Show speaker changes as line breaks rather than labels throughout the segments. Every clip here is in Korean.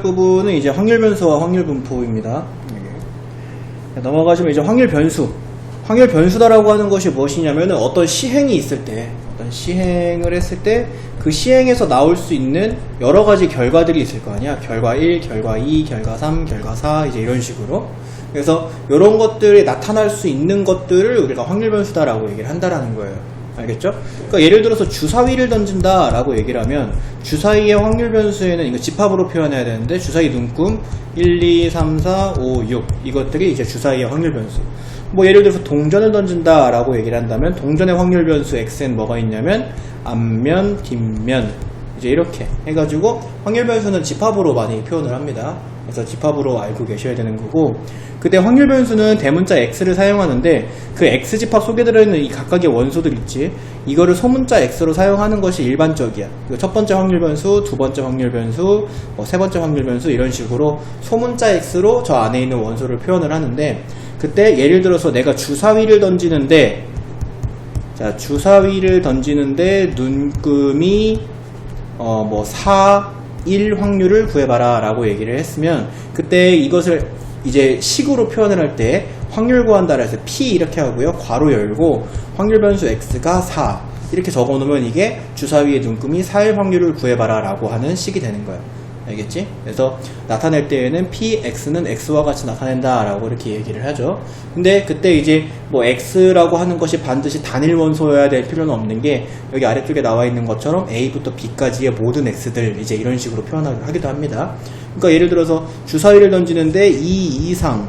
부분은 이제 확률 변수와 확률 분포입니다. 넘어가시면 이제 확률 변수. 확률 변수다라고 하는 것이 무엇이냐면 어떤 시행이 있을 때, 어떤 시행을 했을 때 그 시행에서 나올 수 있는 여러 가지 결과들이 있을 거 아니야. 결과 1, 결과 2, 결과 3, 결과 4 이제 이런 식으로. 그래서 이런 것들이 나타날 수 있는 것들을 우리가 확률 변수다라고 얘기를 한다라는 거예요. 알겠죠? 그러니까 예를 들어서 주사위를 던진다라고 얘기를 하면 주사위의 확률 변수에는 이거 집합으로 표현해야 되는데 주사위 눈금 1, 2, 3, 4, 5, 6 이것들이 이제 주사위의 확률 변수. 뭐 예를 들어서 동전을 던진다라고 얘기를 한다면 동전의 확률 변수 x는 뭐가 있냐면 앞면, 뒷면 이제 이렇게 해가지고 확률 변수는 집합으로 많이 표현을 합니다. 그래서 집합으로 알고 계셔야 되는 거고, 그때 확률 변수는 대문자 x를 사용하는데 그 x 집합 속에 들어있는 이 각각의 원소들 있지, 이거를 소문자 x로 사용하는 것이 일반적이야. 첫 번째 확률 변수, 두 번째 확률 변수, 세 번째 확률 변수 이런 식으로 소문자 x로 저 안에 있는 원소를 표현을 하는데, 그때 예를 들어서 내가 주사위를 던지는데, 자 주사위를 던지는데 눈금이 4, 1 확률을 구해봐라 라고 얘기를 했으면, 그때 이것을 이제 식으로 표현을 할 때 확률 구한다라 해서 P 이렇게 하고요, 괄호 열고 확률 변수 X가 4 이렇게 적어 놓으면 이게 주사위의 눈금이 4일 확률을 구해봐라 라고 하는 식이 되는 거예요. 알겠지? 그래서 나타낼 때에는 PX는 X와 같이 나타낸다 라고 이렇게 얘기를 하죠. 근데 그때 이제 뭐 X라고 하는 것이 반드시 단일 원소여야 될 필요는 없는 게, 여기 아래쪽에 나와 있는 것처럼 A부터 B까지의 모든 X들 이제 이런 식으로 표현하기도 합니다. 그러니까 예를 들어서 주사위를 던지는데 2 이상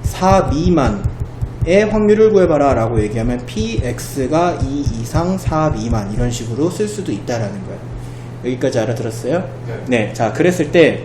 4 미만의 확률을 구해봐라 라고 얘기하면 PX가 2 이상 4 미만 이런 식으로 쓸 수도 있다라는 거예요. 여기까지 알아들었어요? 네. 자, 그랬을 때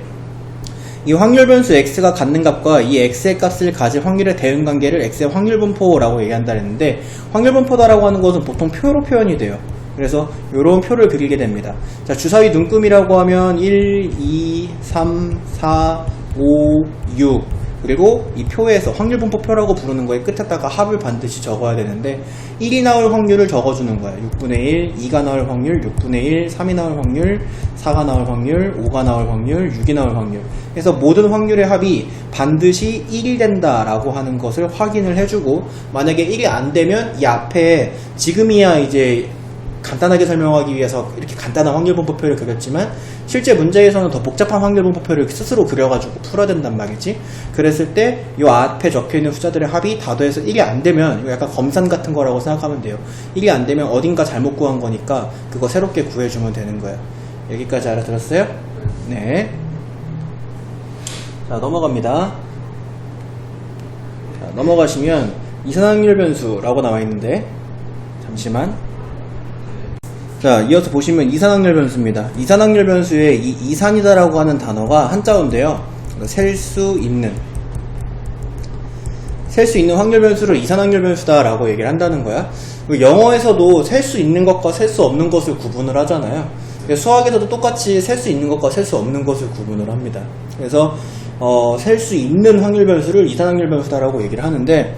이 확률 변수 x가 갖는 값과 이 x의 값을 가질 확률의 대응 관계를 x의 확률 분포라고 얘기한다 했는데, 확률 분포다라고 하는 것은 보통 표로 표현이 돼요. 그래서 이런 표를 그리게 됩니다. 자, 주사위 눈금이라고 하면 1, 2, 3, 4, 5, 6 그리고 이 표에서 확률 분포표라고 부르는 거에 끝에다가 합을 반드시 적어야 되는데, 1이 나올 확률을 적어주는 거야. 6분의 1, 2가 나올 확률, 6분의 1, 3이 나올 확률, 4가 나올 확률, 5가 나올 확률, 6이 나올 확률. 그래서 모든 확률의 합이 반드시 1이 된다라고 하는 것을 확인을 해주고, 만약에 1이 안 되면 이 앞에 지금이야 이제 간단하게 설명하기 위해서 이렇게 간단한 확률 분포표를 그렸지만, 실제 문제에서는 더 복잡한 확률 분포표를 스스로 그려가지고 풀어야 된단 말이지. 그랬을 때 이 앞에 적혀있는 숫자들의 합이 다 더해서 1이 안 되면, 이거 약간 검산 같은 거라고 생각하면 돼요. 1이 안 되면 어딘가 잘못 구한 거니까 그거 새롭게 구해주면 되는 거예요. 여기까지 알아들었어요? 네. 자, 넘어갑니다. 자, 넘어가시면 이산확률 변수라고 나와 있는데, 잠시만. 자, 이어서 보시면 이산확률 변수입니다. 이산확률 변수에 이 이산이다라고 하는 단어가 한자어인데요, 셀 수 있는 확률 변수를 이산확률 변수다라고 얘기를 한다는 거야. 영어에서도 셀 수 있는 것과 셀 수 없는 것을 구분을 하잖아요. 수학에서도 똑같이 셀 수 있는 것과 셀 수 없는 것을 구분을 합니다. 그래서 셀 수 있는 확률 변수를 이산확률 변수다라고 얘기를 하는데,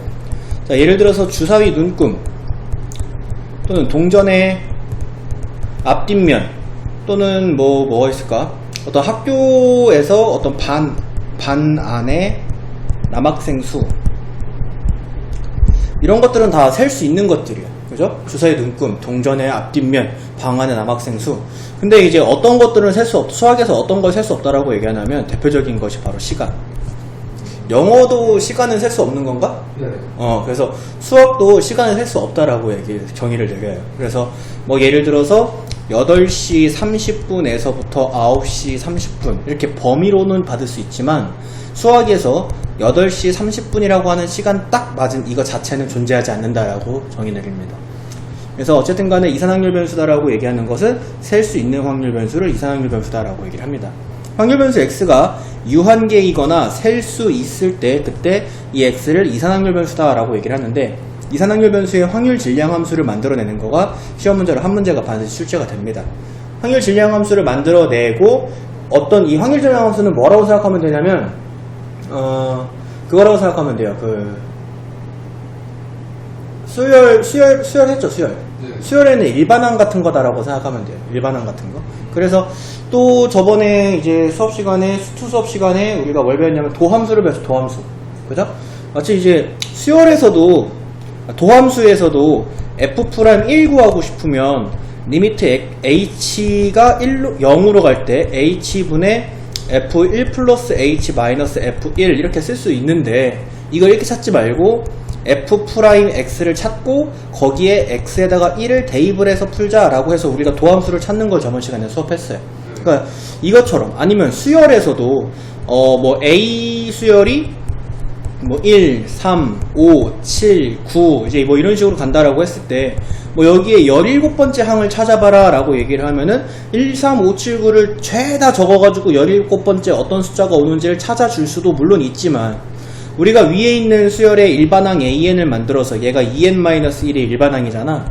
자, 예를 들어서 주사위 눈금 또는 동전의 앞뒷면 또는 뭐가 있을까? 어떤 학교에서 어떤 반 안에 남학생 수, 이런 것들은 다 셀 수 있는 것들이야. 그죠? 주사위 눈금, 동전의 앞뒷면, 방 안에 남학생 수. 근데 이제 어떤 것들은 수학에서 어떤 걸 셀 수 없다라고 얘기하냐면, 대표적인 것이 바로 시간. 영어도 시간은 셀 수 없는 건가?
네.
그래서 수학도 시간을 셀 수 없다라고 정의를 내려요. 그래서 뭐 예를 들어서 8시 30분에서부터 9시 30분 이렇게 범위로는 받을 수 있지만, 수학에서 8시 30분이라고 하는 시간 딱 맞은 이거 자체는 존재하지 않는다라고 정의 내립니다. 그래서 어쨌든 간에 이산확률 변수다라고 얘기하는 것은 셀 수 있는 확률 변수를 이산확률 변수다라고 얘기를 합니다. 확률 변수 x가 유한계이거나 셀 수 있을 때, 그때 이 x를 이산확률 변수다라고 얘기를 하는데, 이산확률 변수의 확률 질량 함수를 만들어내는 거가 시험 문제로 한 문제가 반드시 출제가 됩니다. 확률 질량 함수를 만들어내고, 어떤 이 확률 질량 함수는 뭐라고 생각하면 되냐면, 그거라고 생각하면 돼요. 수열 했죠, 수열.
네.
수열에는 일반항 같은 거다라고 생각하면 돼요. 일반항 같은 거. 그래서 또 저번에 이제 수업 시간에 수투 수업 시간에 우리가 뭘 배웠냐면 도함수를 배웠죠. 도함수. 그죠? 마치 이제 수열에서도 도함수에서도 f'1 구하고 싶으면 리미트 h가 0으로 갈 때 h분의 f1 플러스 h 마이너스 f1 이렇게 쓸 수 있는데 이걸 이렇게 찾지 말고 f'x를 찾고 거기에 x에다가 1을 대입을 해서 풀자라고 해서 우리가 도함수를 찾는 걸 저번 시간에 수업했어요. 그러니까 이것처럼 아니면 수열에서도 뭐 a 수열이 뭐 1, 3, 5, 7, 9 이제 뭐 이런 식으로 간다라고 했을 때 뭐 여기에 17번째 항을 찾아봐라 라고 얘기를 하면은 1, 3, 5, 7, 9를 죄다 적어가지고 17번째 어떤 숫자가 오는지를 찾아줄 수도 물론 있지만 우리가 위에 있는 수열의 일반항 AN을 만들어서 얘가 2n-1의 일반항이잖아.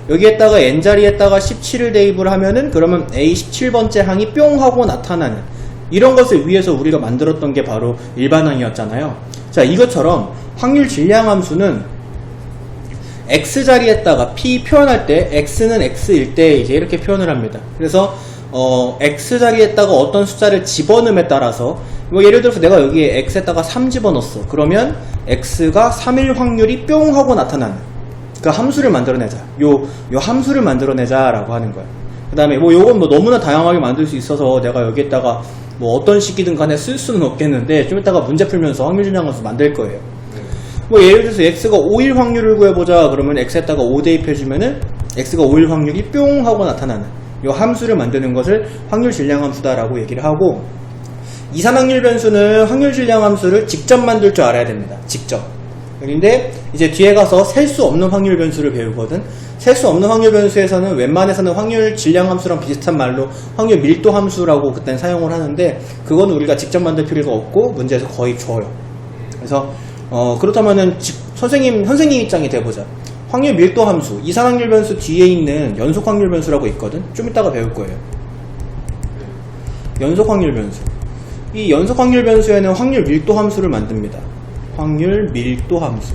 여기에다가 n자리에다가 17을 대입을 하면은 그러면 A 17번째 항이 뿅 하고 나타나는 이런 것을 위해서 우리가 만들었던 게 바로 일반항이었잖아요. 자, 이것처럼 확률 질량함수는 x자리에다가 p 표현할 때 x는 x일 때 이제 이렇게 표현을 합니다. 그래서 x자리에다가 어떤 숫자를 집어넣음에 따라서 뭐 예를 들어서 내가 여기에 x에다가 3 집어넣었어. 그러면 x가 3일 확률이 뿅 하고 나타나는 그 함수를 만들어내자. 요 함수를 만들어내자 라고 하는 거야. 그 다음에 뭐 요건 뭐 너무나 다양하게 만들 수 있어서 내가 여기에다가 뭐 어떤 식이든 간에 쓸 수는 없겠는데 좀 이따가 문제 풀면서 확률 질량함수 만들 거예요. 뭐 예를 들어서 x가 5일 확률을 구해보자. 그러면 x에다가 5 대입해주면은 x가 5일 확률이 뿅 하고 나타나는 요 함수를 만드는 것을 확률 질량함수다라고 얘기를 하고, 이산확률 변수는 확률 질량함수를 직접 만들 줄 알아야 됩니다. 직접. 그런데 이제 뒤에 가서 셀 수 없는 확률 변수를 배우거든. 셀 수 없는 확률 변수에서는 웬만해서는 확률 질량함수랑 비슷한 말로 확률 밀도함수라고 그땐 사용을 하는데 그건 우리가 직접 만들 필요가 없고 문제에서 거의 줘요. 그래서 그렇다면은 선생님 입장이 돼보자. 확률 밀도함수, 이산확률 변수 뒤에 있는 연속확률 변수라고 있거든. 좀 이따가 배울 거예요. 연속확률 변수. 이 연속확률 변수에는 확률 밀도함수를 만듭니다. 확률 밀도함수.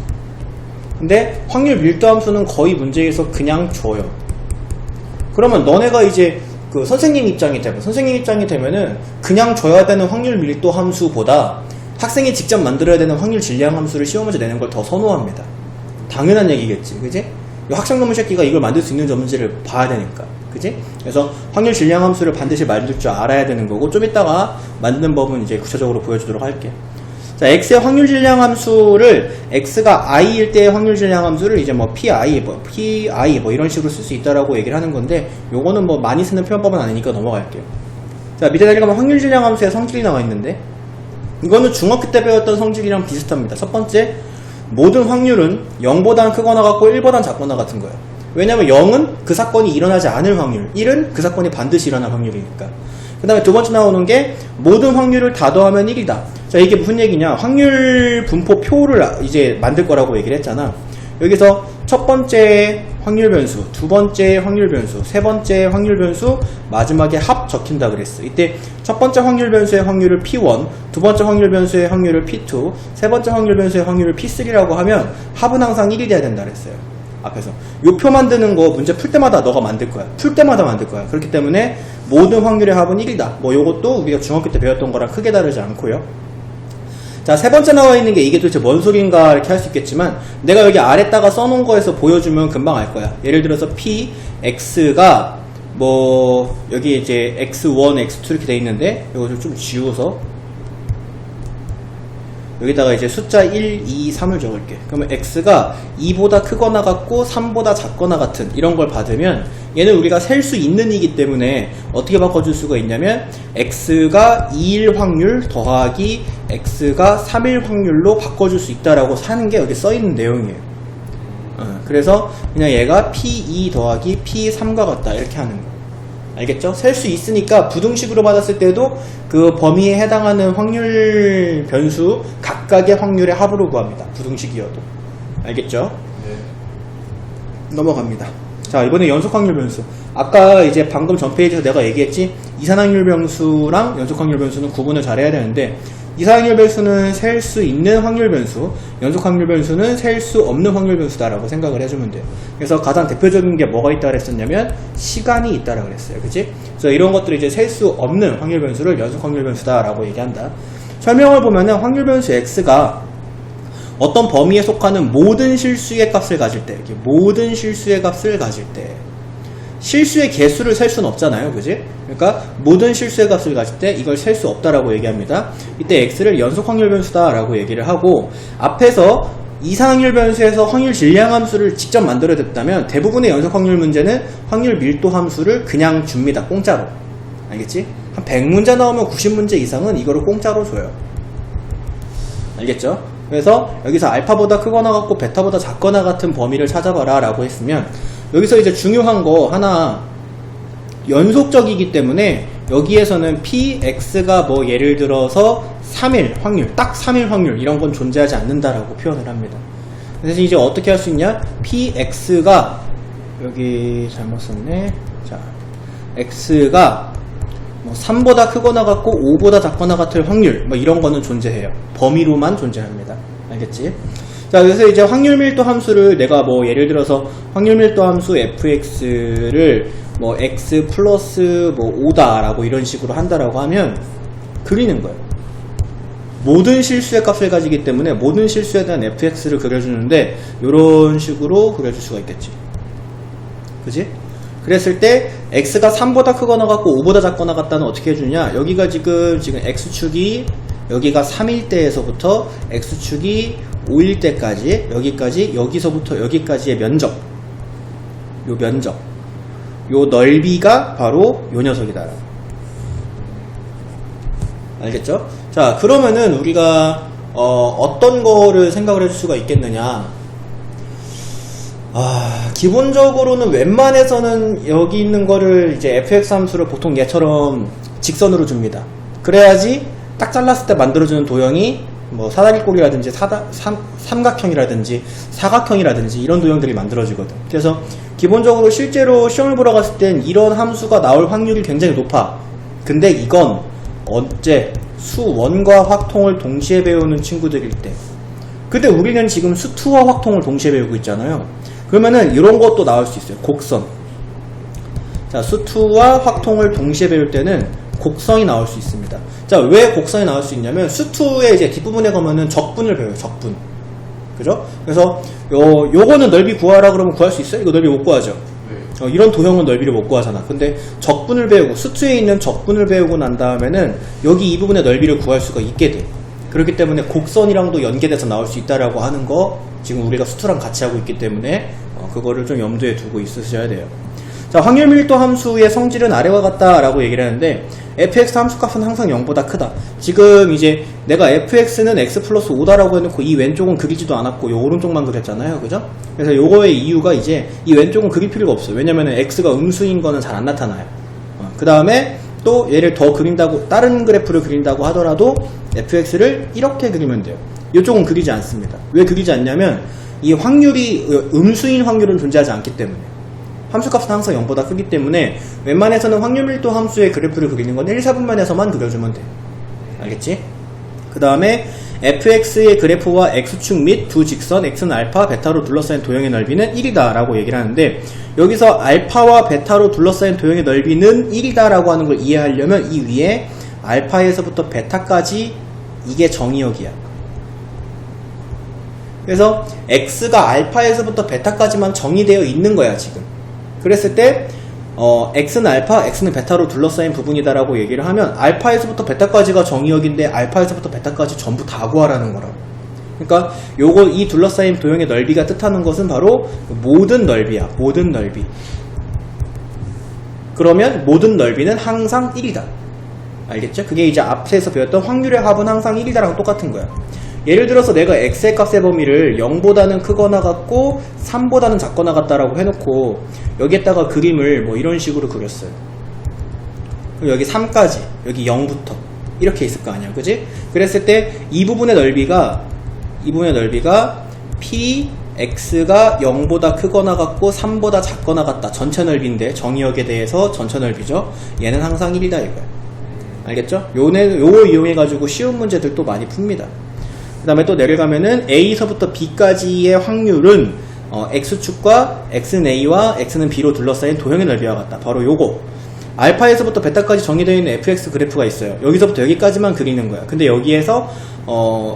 근데 확률 밀도함수는 거의 문제에서 그냥 줘요. 그러면 너네가 이제 그 선생님 입장이 되면은 그냥 줘야 되는 확률 밀도함수보다 학생이 직접 만들어야 되는 확률 질량함수를 시험 문제 내는 걸 더 선호합니다. 당연한 얘기겠지, 그지? 학생 놈의 새끼가 이걸 만들 수 있는지 없는지를 봐야 되니까, 그지? 그래서 확률 질량함수를 반드시 만들 줄 알아야 되는 거고, 좀 이따가 만드는 법은 이제 구체적으로 보여주도록 할게. 자, x의 확률 질량함수를 x가 i일 때의 확률 질량함수를 이제 뭐 pi 뭐 이런 식으로 쓸 수 있다라고 얘기를 하는 건데, 요거는 뭐 많이 쓰는 표현법은 아니니까 넘어갈게요. 자, 밑에 내려가면 확률 질량함수의 성질이 나와 있는데, 이거는 중학교 때 배웠던 성질이랑 비슷합니다. 첫 번째, 모든 확률은 0보다 크거나 같고 1보다 작거나 같은 거예요. 왜냐면 0은 그 사건이 일어나지 않을 확률, 1은 그 사건이 반드시 일어날 확률이니까. 그 다음에 두 번째 나오는 게 모든 확률을 다 더하면 1이다. 자, 이게 무슨 얘기냐? 확률 분포표를 이제 만들 거라고 얘기를 했잖아. 여기서 첫 번째 확률 변수, 두 번째 확률 변수, 세 번째 확률 변수, 마지막에 합 적힌다 그랬어. 이때 첫 번째 확률 변수의 확률을 P1, 두 번째 확률 변수의 확률을 P2, 세 번째 확률 변수의 확률을 P3라고 하면 합은 항상 1이 돼야 된다 그랬어요. 앞에서. 요 표 만드는 거 문제 풀 때마다 너가 만들 거야. 풀 때마다 만들 거야. 그렇기 때문에 모든 확률의 합은 1이다. 뭐 요것도 우리가 중학교 때 배웠던 거랑 크게 다르지 않고요. 자, 세 번째 나와 있는 게 이게 도대체 뭔 소린가 이렇게 할 수 있겠지만 내가 여기 아래다가 써놓은 거에서 보여주면 금방 알 거야. 예를 들어서 p, x가 뭐 여기 이제 x1, x2 이렇게 돼 있는데 이거 좀 지우서 여기다가 이제 숫자 1, 2, 3을 적을게. 그러면 x가 2보다 크거나 같고 3보다 작거나 같은 이런 걸 받으면 얘는 우리가 셀 수 있는 이기 때문에 어떻게 바꿔줄 수가 있냐면 x가 2일 확률 더하기 x가 3일 확률로 바꿔줄 수 있다라고 하는 게 여기 써있는 내용이에요. 그래서 그냥 얘가 p2 더하기 p3과 같다 이렇게 하는 거. 알겠죠? 셀 수 있으니까 부등식으로 받았을 때도 그 범위에 해당하는 확률 변수 각각의 확률의 합으로 구합니다. 부등식이어도. 알겠죠? 네. 넘어갑니다. 자, 이번에 연속 확률 변수. 아까 이제 방금 전 페이지에서 내가 얘기했지, 이산확률 변수랑 연속 확률 변수는 구분을 잘 해야 되는데, 이산확률 변수는 셀 수 있는 확률 변수, 연속 확률 변수는 셀 수 없는 확률 변수다라고 생각을 해주면 돼요. 그래서 가장 대표적인 게 뭐가 있다 그랬었냐면 시간이 있다라고 그랬어요. 그치? 그래서 이런 것들을 이제 셀 수 없는 확률 변수를 연속 확률 변수다라고 얘기한다. 설명을 보면은 확률 변수 x가 어떤 범위에 속하는 모든 실수의 값을 가질 때, 이렇게 모든 실수의 값을 가질 때, 실수의 개수를 셀 수는 없잖아요. 그지? 그러니까 모든 실수의 값을 가질 때 이걸 셀 수 없다라고 얘기합니다. 이때 x를 연속 확률 변수다라고 얘기를 하고, 앞에서 이상확률 변수에서 확률 질량 함수를 직접 만들어냈다면 대부분의 연속 확률 문제는 확률 밀도 함수를 그냥 줍니다. 공짜로. 알겠지? 한 100문제 나오면 90문제 이상은 이거를 공짜로 줘요. 알겠죠? 그래서 여기서 알파보다 크거나 같고 베타보다 작거나 같은 범위를 찾아봐라 라고 했으면, 여기서 이제 중요한 거 하나, 연속적이기 때문에 여기에서는 px가 뭐 예를 들어서 3일 확률, 딱 3일 확률 이런 건 존재하지 않는다라고 표현을 합니다. 그래서 이제 어떻게 할 수 있냐? px가, 여기 잘못 썼네. 자, x가 뭐 3보다 크거나 같고 5보다 작거나 같을 확률, 뭐 이런 거는 존재해요. 범위로만 존재합니다. 알겠지? 자, 그래서 이제 확률 밀도 함수를 내가 뭐 예를 들어서 확률 밀도 함수 fx를 뭐 x 플러스 뭐 5다라고 이런 식으로 한다라고 하면 그리는 거예요. 모든 실수의 값을 가지기 때문에 모든 실수에 대한 fx를 그려주는데 이런 식으로 그려줄 수가 있겠지. 그지? 그랬을 때 x가 3보다 크거나 같고 5보다 작거나 같다는 어떻게 해주냐? 여기가 지금 x축이 여기가 3일 때에서부터 x축이 5일 때까지, 여기까지, 여기서부터 여기까지의 면적, 요 면적, 요 넓이가 바로 요 녀석이다. 알겠죠? 자, 그러면은 우리가 어떤 거를 생각을 해줄 수가 있겠느냐? 기본적으로는 웬만해서는 여기 있는 거를 이제 fx 함수를 보통 얘처럼 직선으로 줍니다. 그래야지 딱 잘랐을 때 만들어주는 도형이 뭐 사다리꼴이라든지 삼각형이라든지 사각형이라든지 이런 도형들이 만들어지거든. 그래서 기본적으로 실제로 시험을 보러 갔을 땐 이런 함수가 나올 확률이 굉장히 높아. 근데 이건 언제 수1과 확통을 동시에 배우는 친구들일 때. 근데 우리는 지금 수2와 확통을 동시에 배우고 있잖아요. 그러면은 이런 것도 나올 수 있어요. 곡선. 자, 수2와 확통을 동시에 배울 때는 곡선이 나올 수 있습니다. 자, 왜 곡선이 나올 수 있냐면 수2의 이제 뒷부분에 가면은 적분을 배워요. 적분. 그죠? 그래서 요거는 넓이 구하라 그러면 구할 수 있어요? 이거 넓이 못 구하죠. 이런 도형은 넓이를 못 구하잖아. 근데 적분을 배우고 수2에 있는 적분을 배우고 난 다음에는 여기 이 부분의 넓이를 구할 수가 있게 돼. 그렇기 때문에 곡선이랑도 연계돼서 나올 수 있다라고 하는 거 지금 우리가 수2랑 같이 하고 있기 때문에 그거를 좀 염두에 두고 있으셔야 돼요. 자, 확률 밀도 함수의 성질은 아래와 같다라고 얘기를 하는데 fx 함수값은 항상 0보다 크다. 지금 이제 내가 fx는 x 플러스 5다라고 해놓고 이 왼쪽은 그리지도 않았고 요 오른쪽만 그렸잖아요. 그죠? 그래서 요거의 이유가 이제 이 왼쪽은 그릴 필요가 없어요. 왜냐면은 x가 음수인 거는 잘 안 나타나요. 그 다음에 또 얘를 더 그린다고, 다른 그래프를 그린다고 하더라도 fx를 이렇게 그리면 돼요. 이쪽은 그리지 않습니다. 왜 그리지 않냐면 이 확률이 음수인 확률은 존재하지 않기 때문에, 함수값은 항상 0보다 크기 때문에 웬만해서는 확률 밀도 함수의 그래프를 그리는 건 1, 4분만에서만 그려주면 돼. 알겠지? 그 다음에 fx의 그래프와 x축 및 두 직선 x는 알파, 베타로 둘러싸인 도형의 넓이는 1이다 라고 얘기를 하는데, 여기서 알파와 베타로 둘러싸인 도형의 넓이는 1이다 라고 하는 걸 이해하려면 이 위에 알파에서부터 베타까지 이게 정의역이야. 그래서 x가 알파에서부터 베타까지만 정의되어 있는 거야 지금. 그랬을 때 x는 알파, x는 베타로 둘러싸인 부분이다라고 얘기를 하면 알파에서부터 베타까지가 정의역인데 알파에서부터 베타까지 전부 다 구하라는 거라고. 그러니까 요거 이 둘러싸인 도형의 넓이가 뜻하는 것은 바로 모든 넓이야. 모든 넓이. 그러면 모든 넓이는 항상 1이다. 알겠죠? 그게 이제 앞에서 배웠던 확률의 합은 항상 1이다랑 똑같은 거야. 예를 들어서 내가 x의 값의 범위를 0보다는 크거나 같고 3보다는 작거나 같다라고 해놓고 여기에다가 그림을 뭐 이런 식으로 그렸어요. 그럼 여기 3까지, 여기 0부터 이렇게 있을 거 아니야, 그지? 그랬을 때 이 부분의 넓이가 px x가 0보다 크거나 같고 3보다 작거나 같다. 전체 넓이인데 정의역에 대해서 전체 넓이죠. 얘는 항상 1이다 이거야. 알겠죠? 요거 이용해가지고 쉬운 문제들도 많이 풉니다. 그 다음에 또 내려가면은 A서부터 B까지의 확률은 X축과 X는 A와 X는 B로 둘러싸인 도형의 넓이와 같다. 바로 요거. 알파에서부터 베타까지 정의되어 있는 fx 그래프가 있어요. 여기서부터 여기까지만 그리는 거야. 근데 여기에서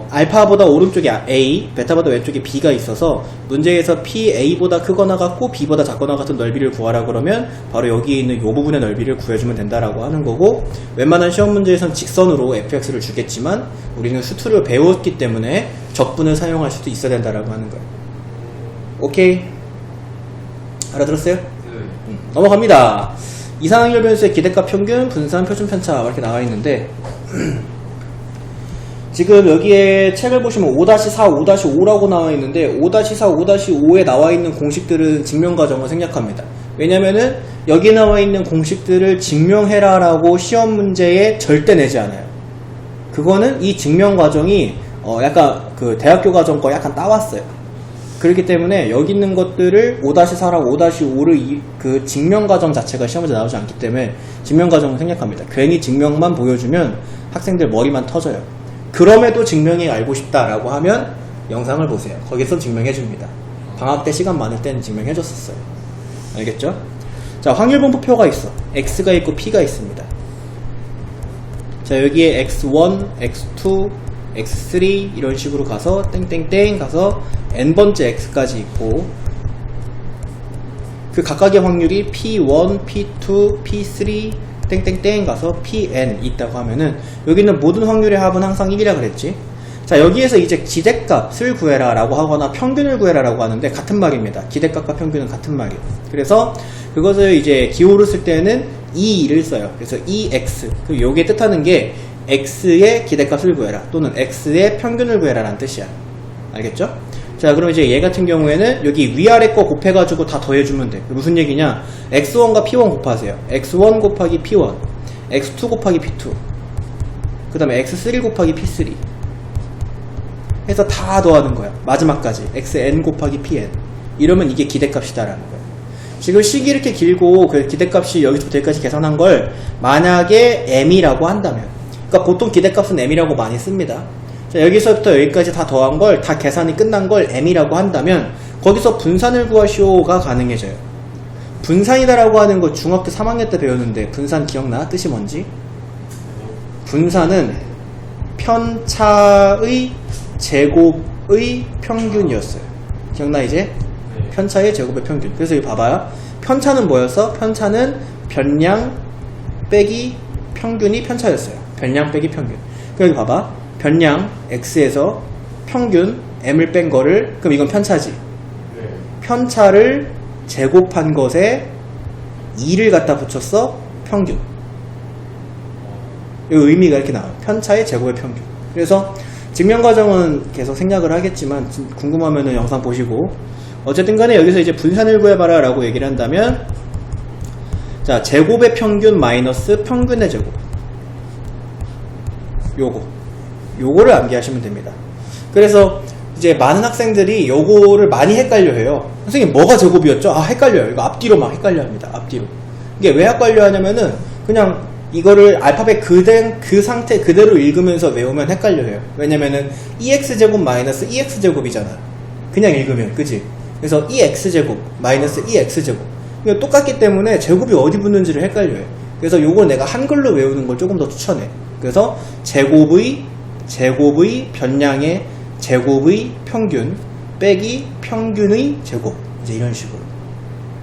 알파보다 오른쪽에 A, 베타보다 왼쪽에 B가 있어서 문제에서 P, A보다 크거나 같고 B보다 작거나 같은 넓이를 구하라 그러면 바로 여기에 있는 이 부분의 넓이를 구해주면 된다라고 하는 거고, 웬만한 시험 문제에선 직선으로 fx를 주겠지만 우리는 수투를 배웠기 때문에 적분을 사용할 수도 있어야 된다라고 하는 거예요. 오케이? 알아들었어요? 넘어갑니다. 이상항열 변수의 기대값 평균, 분산, 표준 편차 이렇게 나와 있는데 지금 여기에 책을 보시면 5-4, 5-5라고 나와 있는데 5-4, 5-5에 나와 있는 공식들은 증명 과정을 생략합니다. 왜냐면은 여기 나와 있는 공식들을 증명해라 라고 시험 문제에 절대 내지 않아요. 그거는 이 증명 과정이 약간 그 대학교 과정 거 약간 따왔어요. 그렇기 때문에 여기 있는 것들을 5-4랑 5-5를 그 증명 과정 자체가 시험 문제 나오지 않기 때문에 증명 과정을 생략합니다. 괜히 증명만 보여주면 학생들 머리만 터져요. 그럼에도 증명이 알고 싶다라고 하면 영상을 보세요. 거기서 증명해줍니다. 방학 때 시간 많을 때는 증명해줬었어요. 알겠죠? 자, 확률분포표가 있어. X가 있고 P가 있습니다. 자, 여기에 X1, X2, X3 이런 식으로 가서 땡땡땡 가서 n번째 X까지 있고, 그 각각의 확률이 P1, P2, P3 땡땡땡 가서 Pn 있다고 하면은 여기 있는 모든 확률의 합은 항상 1이라 그랬지. 자, 여기에서 이제 기대값을 구해라 라고 하거나 평균을 구해라 라고 하는데 같은 말입니다. 기대값과 평균은 같은 말이에요. 그래서 그것을 이제 기호를 쓸 때는 E를 써요. 그래서 EX. 그럼 요게 뜻하는 게 X의 기대값을 구해라 또는 X의 평균을 구해라 라는 뜻이야. 알겠죠? 자, 그럼 이제 얘 같은 경우에는 여기 위아래 거 곱해가지고 다 더해주면 돼. 무슨 얘기냐? X1과 P1 곱하세요. X1 곱하기 P1, X2 곱하기 P2, 그 다음에 X3 곱하기 P3 해서 다 더하는 거야. 마지막까지 XN 곱하기 PN. 이러면 이게 기대값이다라는 거야. 지금 식이 이렇게 길고 그 기대값이 여기서부터 여기까지 계산한 걸 만약에 M이라고 한다면, 그러니까 보통 기대값은 M이라고 많이 씁니다. 자, 여기서부터 여기까지 다 더한 걸, 다 계산이 끝난 걸 M이라고 한다면 거기서 분산을 구하시오가 가능해져요. 분산이다라고 하는 거 중학교 3학년 때 배웠는데 분산 기억나? 뜻이 뭔지? 분산은 편차의 제곱의 평균이었어요. 기억나 이제? 편차의 제곱의 평균. 그래서 여기 봐봐요. 편차는 뭐였어? 편차는 변량 빼기 평균이 편차였어요. 변량 빼기 평균. 그럼 여기 봐봐. 변량 x에서 평균 m을 뺀 거를, 그럼 이건 편차지. 편차를 제곱한 것에 2를 갖다 붙였어. 평균. 이 의미가 이렇게 나와요. 편차의 제곱의 평균. 그래서 증명 과정은 계속 생략을 하겠지만 궁금하면은 영상 보시고, 어쨌든 간에 여기서 이제 분산을 구해봐라 라고 얘기를 한다면, 자, 제곱의 평균 마이너스 평균의 제곱. 요거를 암기하시면 됩니다. 그래서 이제 많은 학생들이 요거를 많이 헷갈려 해요. 선생님 뭐가 제곱이었죠? 아, 헷갈려요. 이거 앞뒤로 막 헷갈려 합니다. 앞뒤로. 이게 왜 헷갈려 하냐면은 그냥 이거를 알파벳 그 상태 그대로 읽으면서 외우면 헷갈려 해요. 왜냐면은 EX제곱 마이너스 EX제곱이잖아. 그냥 읽으면, 그지? 그래서 EX제곱 마이너스 EX제곱. 이거 똑같기 때문에 제곱이 어디 붙는지를 헷갈려 해요. 그래서 요걸 내가 한글로 외우는 걸 조금 더 추천해. 그래서 제곱의 변량의 제곱의 평균 빼기 평균의 제곱, 이제 이런 식으로.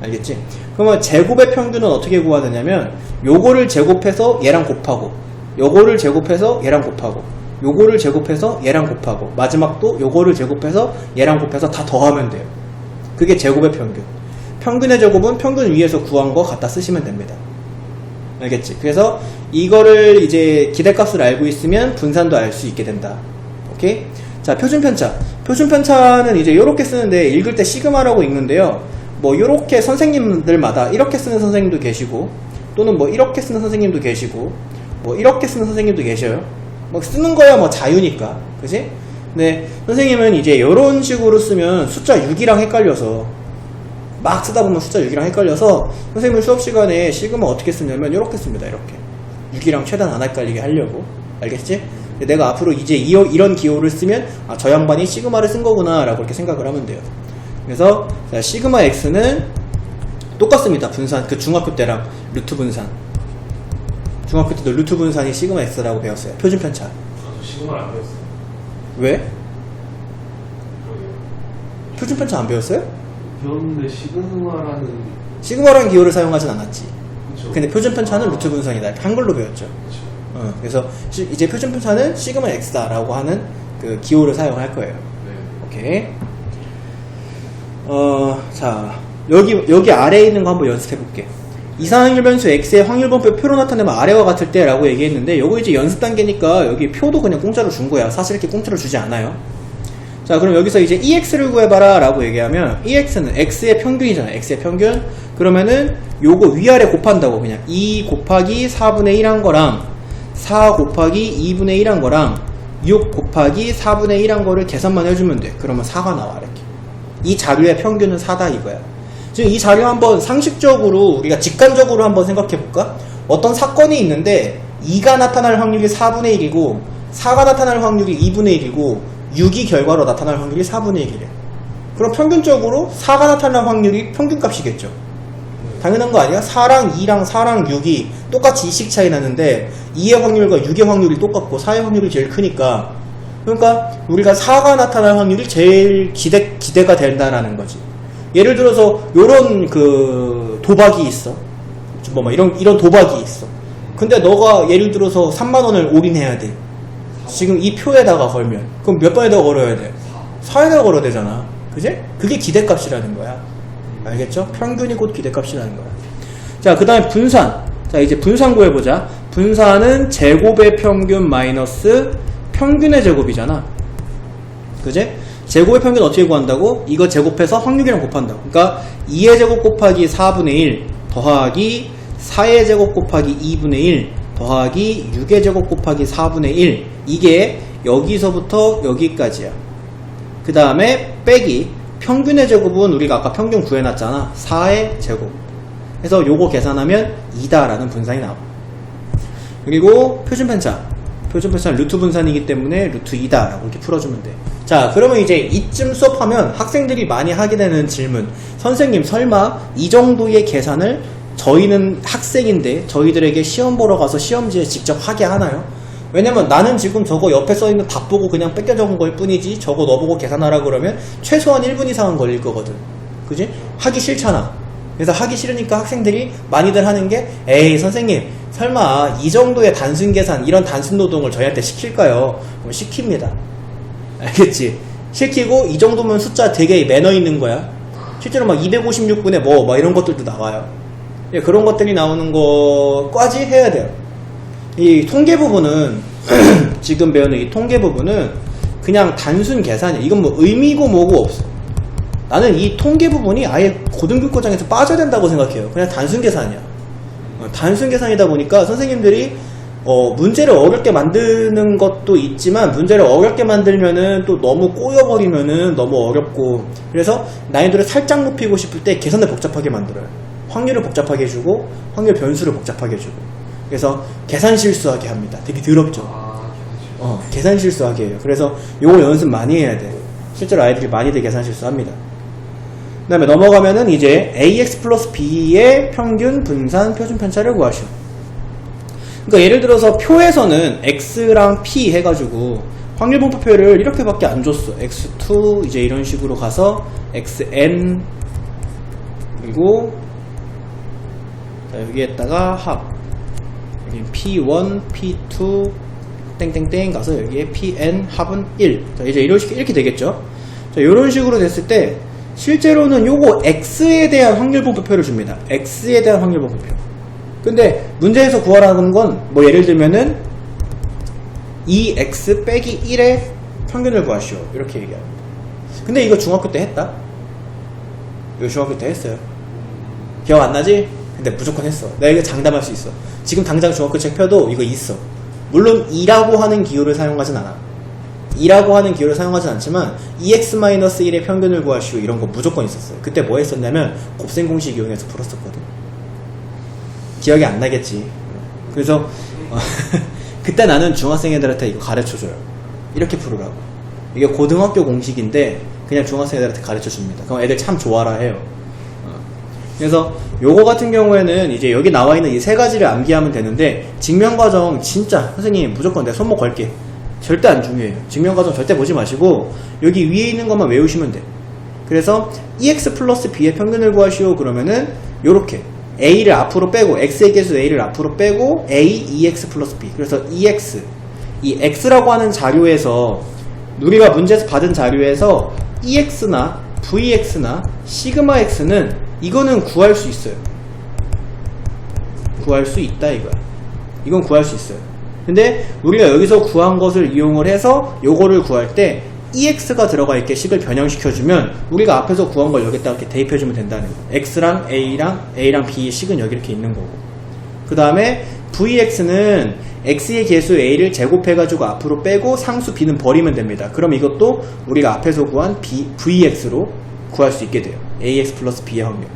알겠지? 그러면 제곱의 평균은 어떻게 구하느냐면 요거를 제곱해서 얘랑 곱하고, 요거를 제곱해서 얘랑 곱하고, 요거를 제곱해서 얘랑 곱하고, 마지막도 요거를 제곱해서 얘랑 곱해서 다 더하면 돼요. 그게 제곱의 평균. 평균의 제곱은 평균 위에서 구한 거 갖다 쓰시면 됩니다. 알겠지? 그래서 이거를 이제 기대값을 알고 있으면 분산도 알 수 있게 된다. 오케이? 자, 표준편차. 표준편차는 이제 요렇게 쓰는데 읽을 때 시그마라고 읽는데요. 뭐 요렇게 선생님들마다 이렇게 쓰는 선생님도 계시고, 또는 뭐 이렇게 쓰는 선생님도 계시고, 뭐 이렇게 쓰는 선생님도 계셔요. 뭐 쓰는 거야 뭐 자유니까. 그지? 근데 선생님은 이제 이런 식으로 쓰면 숫자 6이랑 헷갈려서 막 쓰다 보면 숫자 6이랑 헷갈려서 선생님은 수업 시간에 시그마 어떻게 쓰냐면 이렇게 씁니다. 이렇게 6이랑 최대한 안 헷갈리게 하려고. 알겠지? 내가 앞으로 이제 이런 기호를 쓰면 아, 저 양반이 시그마를 쓴 거구나 라고 이렇게 생각을 하면 돼요. 그래서 자, 시그마 x는 똑같습니다. 분산, 그 중학교 때랑 루트 분산. 중학교 때도 루트 분산이 시그마 x라고 배웠어요. 표준 편차.
저도 시그마를 안 배웠어요.
왜?
그러게요.
표준 편차 안 배웠어요?
배웠는데
시그마라는 기호를 사용하진 않았지.
그쵸.
근데 표준 편차는 루트 분산이다. 한글로 배웠죠.
그쵸.
그래서 이제 표준 편차는 시그마 x다라고 하는 그 기호를 사용할 거예요.
네.
오케이. 자, 여기 아래에 있는 거 한번 연습해 볼게. 이상확률 변수 x의 확률분표 표로 나타내면 아래와 같을 때 라고 얘기했는데 요거 이제 연습 단계니까 여기 표도 그냥 공짜로 준 거야. 사실 이렇게 공짜로 주지 않아요. 자, 그럼 여기서 이제 EX를 구해봐라 라고 얘기하면 EX는 X의 평균이잖아. X의 평균. 그러면은 요거 위아래 곱한다고 그냥 2 곱하기 4분의 1 한 거랑 4 곱하기 2분의 1 한 거랑 6 곱하기 4분의 1 한 거를 계산만 해주면 돼. 그러면 4가 나와. 이렇게. 이 자료의 평균은 4다 이거야. 지금 이 자료 한번 상식적으로 우리가 직관적으로 한번 생각해 볼까? 어떤 사건이 있는데 2가 나타날 확률이 4분의 1이고 4가 나타날 확률이 2분의 1이고 6이 결과로 나타날 확률이 4분의 1이래. 그럼 평균적으로 4가 나타날 확률이 평균값이겠죠. 당연한 거 아니야? 4랑 2랑 4랑 6이 똑같이 2씩 차이 나는데 2의 확률과 6의 확률이 똑같고 4의 확률이 제일 크니까, 그러니까 우리가 4가 나타날 확률이 제일 기대가 된다라는 거지. 예를 들어서 요런 그 도박이 있어. 뭐 이런 도박이 있어. 근데 너가 예를 들어서 3만 원을 올인해야 돼. 지금 이 표에다가 걸면 그럼 몇 번에다가 걸어야 돼? 4에다가 걸어야 되잖아. 그제? 그게 기대값이라는 거야. 알겠죠? 평균이 곧 기대값이라는 거야. 자, 그 다음에 분산. 자, 이제 분산 구해보자. 분산은 제곱의 평균 마이너스 평균의 제곱이잖아. 그제? 제곱의 평균 어떻게 구한다고? 이거 제곱해서 확률이랑 곱한다고. 그러니까 2의 제곱 곱하기 4분의 1 더하기 4의 제곱 곱하기 2분의 1 더하기 6의 제곱 곱하기 4분의 1. 이게 여기서부터 여기까지야. 그 다음에 빼기 평균의 제곱은 우리가 아까 평균 구해놨잖아. 4의 제곱. 그래서 요거 계산하면 2다라는 분산이 나와. 그리고 표준 편차. 표준 편차는 루트 분산이기 때문에 루트 2다라고 이렇게 풀어주면 돼. 자, 그러면 이제 이쯤 수업하면 학생들이 많이 하게 되는 질문. 선생님, 설마 이 정도의 계산을 저희는 학생인데 저희들에게 시험 보러 가서 시험지에 직접 하게 하나요? 왜냐면 나는 지금 저거 옆에 써있는 답 보고 그냥 뺏겨 적은 걸 뿐이지 저거 너 보고 계산하라 그러면 최소한 1분 이상은 걸릴 거거든. 그지? 하기 싫잖아. 그래서 하기 싫으니까 학생들이 많이들 하는 게 에이 선생님 설마 이 정도의 단순 계산 이런 단순 노동을 저희한테 시킬까요? 그럼 시킵니다. 알겠지? 시키고 이 정도면 숫자 되게 매너 있는 거야. 실제로 막 256분에 뭐 이런 것들도 나와요. 그런 것들이 나오는 거까지 해야 돼요. 이 통계 부분은 지금 배우는 이 통계 부분은 그냥 단순 계산이야. 이건 뭐 의미고 뭐고 없어. 나는 이 통계 부분이 아예 고등교과정에서 빠져야 된다고 생각해요. 그냥 단순 계산이야. 단순 계산이다 보니까 선생님들이 문제를 어렵게 만드는 것도 있지만 문제를 어렵게 만들면은 또 너무 꼬여버리면은 너무 어렵고, 그래서 난이도를 살짝 높이고 싶을 때 계산을 복잡하게 만들어요. 확률을 복잡하게 해주고 확률 변수를 복잡하게 해주고, 그래서 계산 실수하게 합니다. 되게 더럽죠. 계산 실수하게 해요. 그래서 요거 연습 많이 해야 돼. 실제로 아이들이 많이들 계산 실수합니다. 그 다음에 넘어가면은 이제 AX 플러스 B의 평균 분산 표준 편차를 구하시오. 그러니까 예를 들어서 표에서는 X랑 P 해가지고 확률분포표를 이렇게밖에 안 줬어. X2 이제 이런 식으로 가서 XN 그리고 자, 여기에다가 합 여기 P1, P2 땡땡땡 가서 여기에 PN 합은 1. 자, 이제 이렇게 되겠죠. 자, 이런 식으로 됐을 때 실제로는 요거 X에 대한 확률분포표를 줍니다. X에 대한 확률분포표. 근데 문제에서 구하라는 건 뭐 예를 들면은 2X 빼기 1의 평균을 구하시오. 이렇게 얘기합니다. 근데 이거 중학교 때 했다? 이거 중학교 때 했어요. 기억 안 나지? 근데 무조건 했어. 내가 이거 장담할 수 있어. 지금 당장 중학교 책 펴도 이거 있어. 물론 2라고 하는 기호를 사용하진 않아. 2라고 하는 기호를 사용하지 않지만 EX-1의 평균을 구하시오 이런 거 무조건 있었어요. 그때 뭐 했었냐면 곱셈 공식 이용해서 풀었었거든. 기억이 안 나겠지. 그래서 그때 나는 중학생 애들한테 이거 가르쳐줘요. 이렇게 풀으라고. 이게 고등학교 공식인데 그냥 중학생 애들한테 가르쳐줍니다. 그럼 애들 참 좋아라 해요. 그래서 요거 같은 경우에는 이제 여기 나와 있는 이 세 가지를 암기하면 되는데 증명과정 진짜 선생님 무조건 내 손목 걸게. 절대 안 중요해요. 증명과정 절대 보지 마시고 여기 위에 있는 것만 외우시면 돼. 그래서 EX 플러스 B의 평균을 구하시오 그러면은 요렇게 A를 앞으로 빼고 X의 개수 A를 앞으로 빼고 A, EX 플러스 B. 그래서 EX 이 X라고 하는 자료에서 우리가 문제에서 받은 자료에서 EX나 VX나 시그마 X는 이거는 구할 수 있어요. 구할 수 있다 이거야. 이건 구할 수 있어요. 근데 우리가 여기서 구한 것을 이용을 해서 요거를 구할 때 EX가 들어가 있게 식을 변형시켜주면 우리가 앞에서 구한 걸 여기다가 이렇게 대입해주면 된다는 거예요. X랑 A랑 B의 식은 여기 이렇게 있는 거고. 그 다음에 VX는 X의 개수 A를 제곱해가지고 앞으로 빼고 상수 B는 버리면 됩니다. 그럼 이것도 우리가 앞에서 구한 VX로 구할 수 있게 돼요. AX 플러스 B의 확률.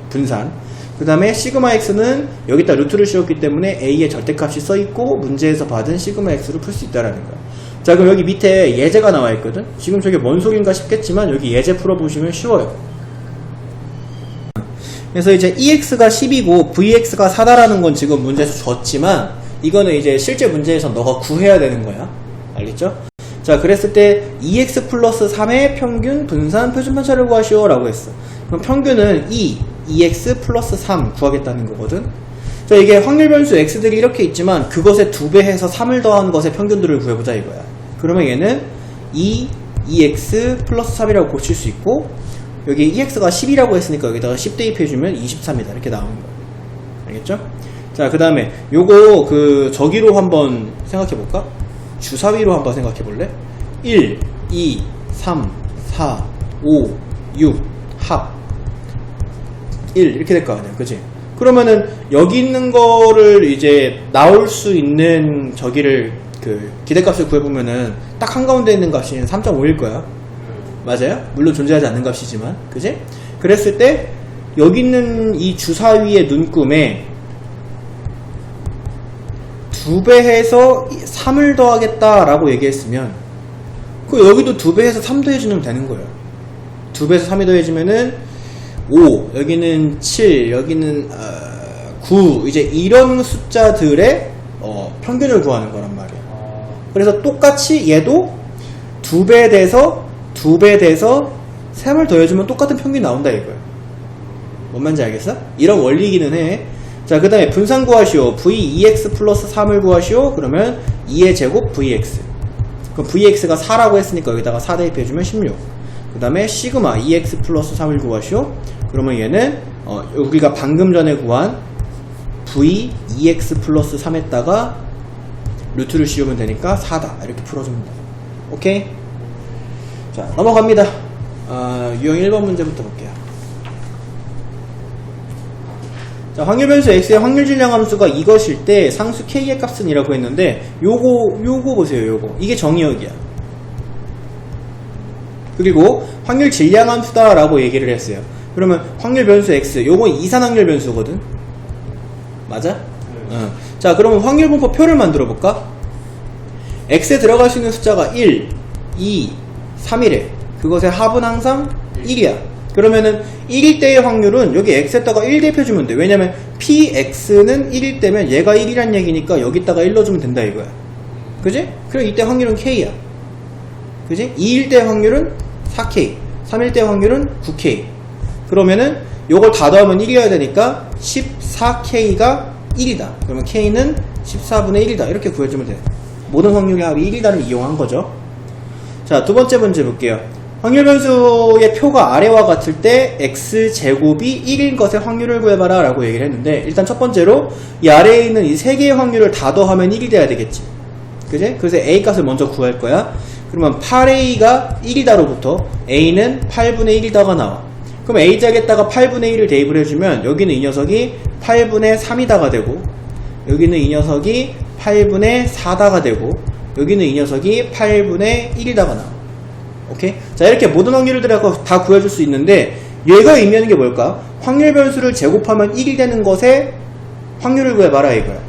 분산. 그 다음에 시그마 X는 여기다 루트를 씌웠기 때문에 A의 절대값이 써있고 문제에서 받은 시그마 X로 풀 수 있다는 거예요. 자 그럼 여기 밑에 예제가 나와 있거든. 지금 저게 뭔 소린가 싶겠지만 여기 예제 풀어보시면 쉬워요. 그래서 이제 EX가 10이고 VX가 4다라는 건 지금 문제에서 줬지만 이거는 이제 실제 문제에서 너가 구해야 되는 거야. 알겠죠? 자 그랬을 때 EX 플러스 3의 평균 분산 표준 편차를 구하시오 라고 했어. 그럼 평균은 2x 플러스 3 구하겠다는 거거든. 자 이게 확률 변수 x들이 이렇게 있지만 그것에 2배 해서 3을 더한 것의 평균들을 구해보자 이거야. 그러면 얘는 2x 플러스 3이라고 고칠 수 있고 여기 EX가 10이라고 했으니까 여기다가 10 대입해주면 23이다 이렇게 나오는 거야. 알겠죠? 자 그 다음에 요거 그 저기로 한번 생각해볼까? 주사위로 한번 생각해볼래? 1, 2, 3, 4, 5, 6 합 1 이렇게 될 거 아니야 그치? 그러면은 여기 있는 거를 이제 나올 수 있는 저기를 그 기대값을 구해보면은 딱 한가운데 있는 값이 3.5일 거야. 맞아요? 물론 존재하지 않는 값이지만 그치? 그랬을 때 여기 있는 이 주사위의 눈금에 2배 해서 3을 더하겠다 라고 얘기했으면 그 여기도 2배 해서 3 더해주면 되는 거예요. 2배에서 3이 더해지면은 5 여기는 7 여기는 9 이제 이런 숫자들의 평균을 구하는 거란 말이야. 그래서 똑같이 얘도 2배 돼서 3을 더해주면 똑같은 평균이 나온다 이거야. 뭔 말인지 알겠어? 이런 원리이기는 해. 자 그 다음에 분산 구하시오. VEX 플러스 3을 구하시오. 그러면 2의 제곱 VX. 그럼 VX가 4라고 했으니까 여기다가 4 대입해주면 16. 그 다음에 시그마 EX 플러스 3을 구하시오. 그러면 얘는 우리가 방금 전에 구한 VEX 플러스 3에다가 루트를 씌우면 되니까 4다 이렇게 풀어줍니다. 오케이? 자 넘어갑니다. 유형 1번 문제부터 볼게요. 자, 확률 변수 x의 확률 질량 함수가 이것일 때 상수 k의 값은 이라고 했는데 요거 보세요. 요거 이게 정의역이야. 그리고 확률 질량 함수다 라고 얘기를 했어요. 그러면 확률 변수 x 요거 이산 확률 변수거든. 맞아? 자 그러면 확률 분포 표를 만들어 볼까? x에 들어갈 수 있는 숫자가 1, 2, 3이래. 그것의 합은 항상 1이야. 그러면은 1일 때의 확률은 여기 x에다가 1 대입해주면 돼. 왜냐면 px는 1일 때면 얘가 1이란 얘기니까 여기다가 1 넣어주면 된다 이거야. 그지? 그럼 이때 확률은 k야. 그지? 2일 때 확률은 4k, 3일 때 확률은 9k. 그러면은 요걸 다 더하면 1이어야 되니까 14k가 1이다. 그러면 k는 14분의 1이다. 이렇게 구해주면 돼. 모든 확률의 합이 1이다를 이용한 거죠. 자, 두 번째 문제 볼게요. 확률 변수의 표가 아래와 같을 때 x제곱이 1인 것의 확률을 구해봐라 라고 얘기를 했는데 일단 첫 번째로 이 아래에 있는 이 세 개의 확률을 다 더하면 1이 돼야 되겠지. 그지? 그래서 a 값을 먼저 구할 거야. 그러면 8a가 1이다로부터 a는 8분의 1이다가 나와. 그럼 a짝에다가 8분의 1을 대입을 해주면 여기는 이 녀석이 8분의 3이다가 되고 여기는 이 녀석이 8분의 4다가 되고 여기는 이 녀석이 8분의 1이다가 나와. 오케이? 자, 이렇게 모든 확률들을 다 구해줄 수 있는데 얘가 의미하는 게 뭘까? 확률 변수를 제곱하면 1이 되는 것에 확률을 구해봐라 이거야.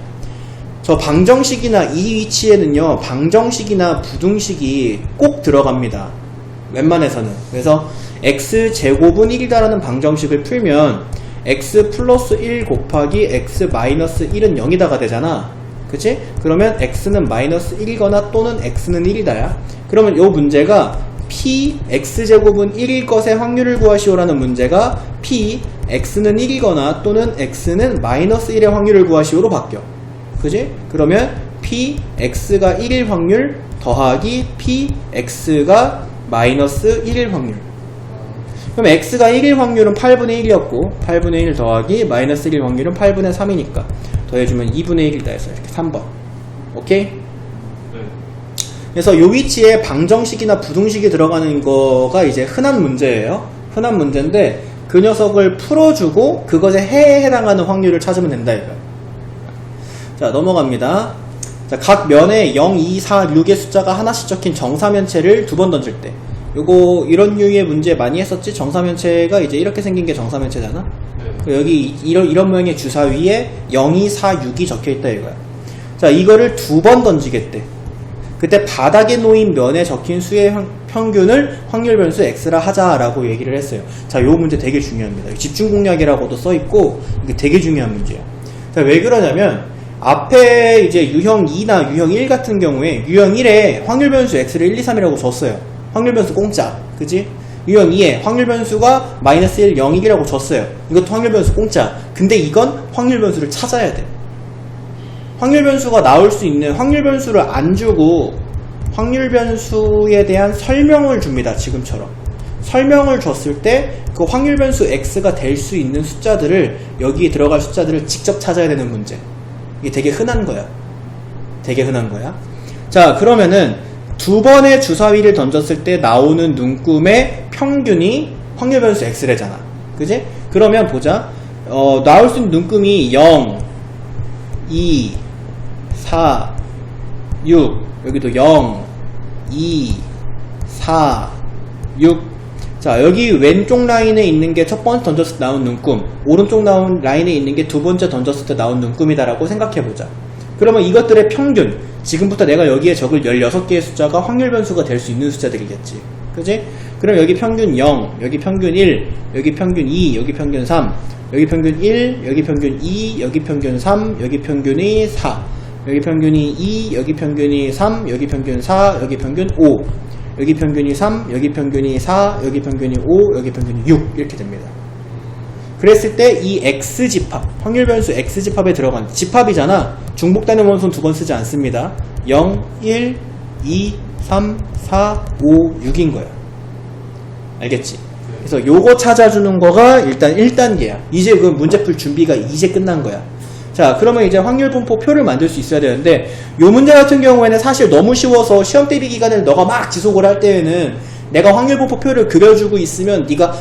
저 방정식이나 이 위치에는요, 방정식이나 부등식이 꼭 들어갑니다. 웬만해서는. 그래서 x제곱은 1이다라는 방정식을 풀면 x 플러스 1 곱하기 x 마이너스 1은 0이다가 되잖아. 그치? 그러면 x는 마이너스 1이거나 또는 x는 1이다야. 그러면 이 문제가 p x제곱은 1일 것의 확률을 구하시오라는 문제가 p x는 1이거나 또는 x는 마이너스 1의 확률을 구하시오로 바뀌어. 그지? 그러면 p x가 1일 확률 더하기 p x가 마이너스 1일 확률. 그럼 x가 1일 확률은 8분의 1이었고 8분의 1 더하기 마이너스 1일 확률은 8분의 3이니까 더해주면 2분의 1이다 해서 이렇게 3번. 오케이?
네.
그래서 요 위치에 방정식이나 부등식이 들어가는 거가 이제 흔한 문제예요. 흔한 문제인데 그 녀석을 풀어주고 그것에 해에 해당하는 확률을 찾으면 된다 이거야. 자, 넘어갑니다. 자, 각 면에 0, 2, 4, 6의 숫자가 하나씩 적힌 정사면체를 두 번 던질 때 요거 이런 류의 문제 많이 했었지. 정사면체가 이제 이렇게 생긴 게 정사면체잖아.
네.
여기 이런 모양의 주사위에 0, 2, 4, 6이 적혀있다 이거야. 자, 이거를 두 번 던지겠대. 그때 바닥에 놓인 면에 적힌 수의 평균을 확률 변수 x라 하자라고 얘기를 했어요. 자, 요 문제 되게 중요합니다. 집중 공략이라고도 써있고 이게 되게 중요한 문제야. 자, 왜 그러냐면 앞에 이제 유형 2나 유형 1 같은 경우에 유형 1에 확률 변수 x를 1, 2, 3이라고 줬어요. 확률 변수 공짜. 그지? 유형 2에 확률 변수가 마이너스 1, 0, 1이라고 줬어요. 이것도 확률 변수 공짜. 근데 이건 확률 변수를 찾아야 돼. 확률 변수가 나올 수 있는 확률 변수를 안 주고 확률 변수에 대한 설명을 줍니다. 지금처럼. 설명을 줬을 때 그 확률 변수 x가 될 수 있는 숫자들을 여기에 들어갈 숫자들을 직접 찾아야 되는 문제. 이게 되게 흔한 거야. 되게 흔한 거야. 자, 그러면은 두 번의 주사위를 던졌을 때 나오는 눈금의 평균이 확률 변수 x래잖아. 그지? 그러면 보자. 나올 수 있는 눈금이 0, 2, 4, 6. 여기도 0, 2, 4, 6. 자, 여기 왼쪽 라인에 있는 게 첫 번째 던졌을 때 나온 눈금, 오른쪽 나온 라인에 있는 게 두 번째 던졌을 때 나온 눈금이다라고 생각해보자. 그러면 이것들의 평균, 지금부터 내가 여기에 적을 16개의 숫자가 확률 변수가 될 수 있는 숫자들이겠지. 그지? 그럼 여기 평균 0, 여기 평균 1, 여기 평균 2, 여기 평균 3, 여기 평균 1, 여기 평균 2, 여기 평균 3, 여기 평균이 4, 여기 평균이 2, 여기 평균이 3, 여기 평균 4, 여기 평균 5, 여기 평균이 3, 여기 평균이 4, 여기 평균이 5, 여기 평균이 6 이렇게 됩니다. 그랬을 때 이 x집합, 확률 변수 x집합에 들어간 집합이잖아. 중복되는 원소는 두 번 쓰지 않습니다. 0, 1, 2, 3, 4, 5, 6인 거야. 알겠지? 그래서 요거 찾아주는 거가 일단 1단계야. 이제 그 문제 풀 준비가 이제 끝난 거야. 자, 그러면 이제 확률 분포 표를 만들 수 있어야 되는데 요 문제 같은 경우에는 사실 너무 쉬워서 시험 대비 기간을 너가 막 지속을 할 때에는 내가 확률 분포 표를 그려주고 있으면 네가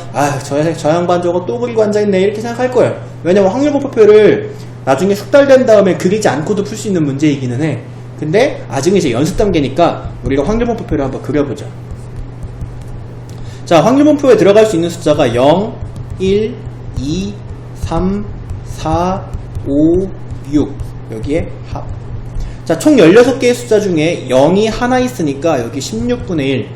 저 양반 저거 또 그리고 앉아있네 이렇게 생각할 거예요. 왜냐면 확률 분포 표를 나중에 숙달된 다음에 그리지 않고도 풀 수 있는 문제이기는 해. 근데 아직은 이제 연습 단계니까 우리가 확률 분포 표를 한번 그려보자. 자, 확률 분포에 들어갈 수 있는 숫자가 0, 1, 2, 3, 4, 5, 6 여기에 합. 자, 총 16개의 숫자 중에 0이 하나 있으니까 여기 16분의 1,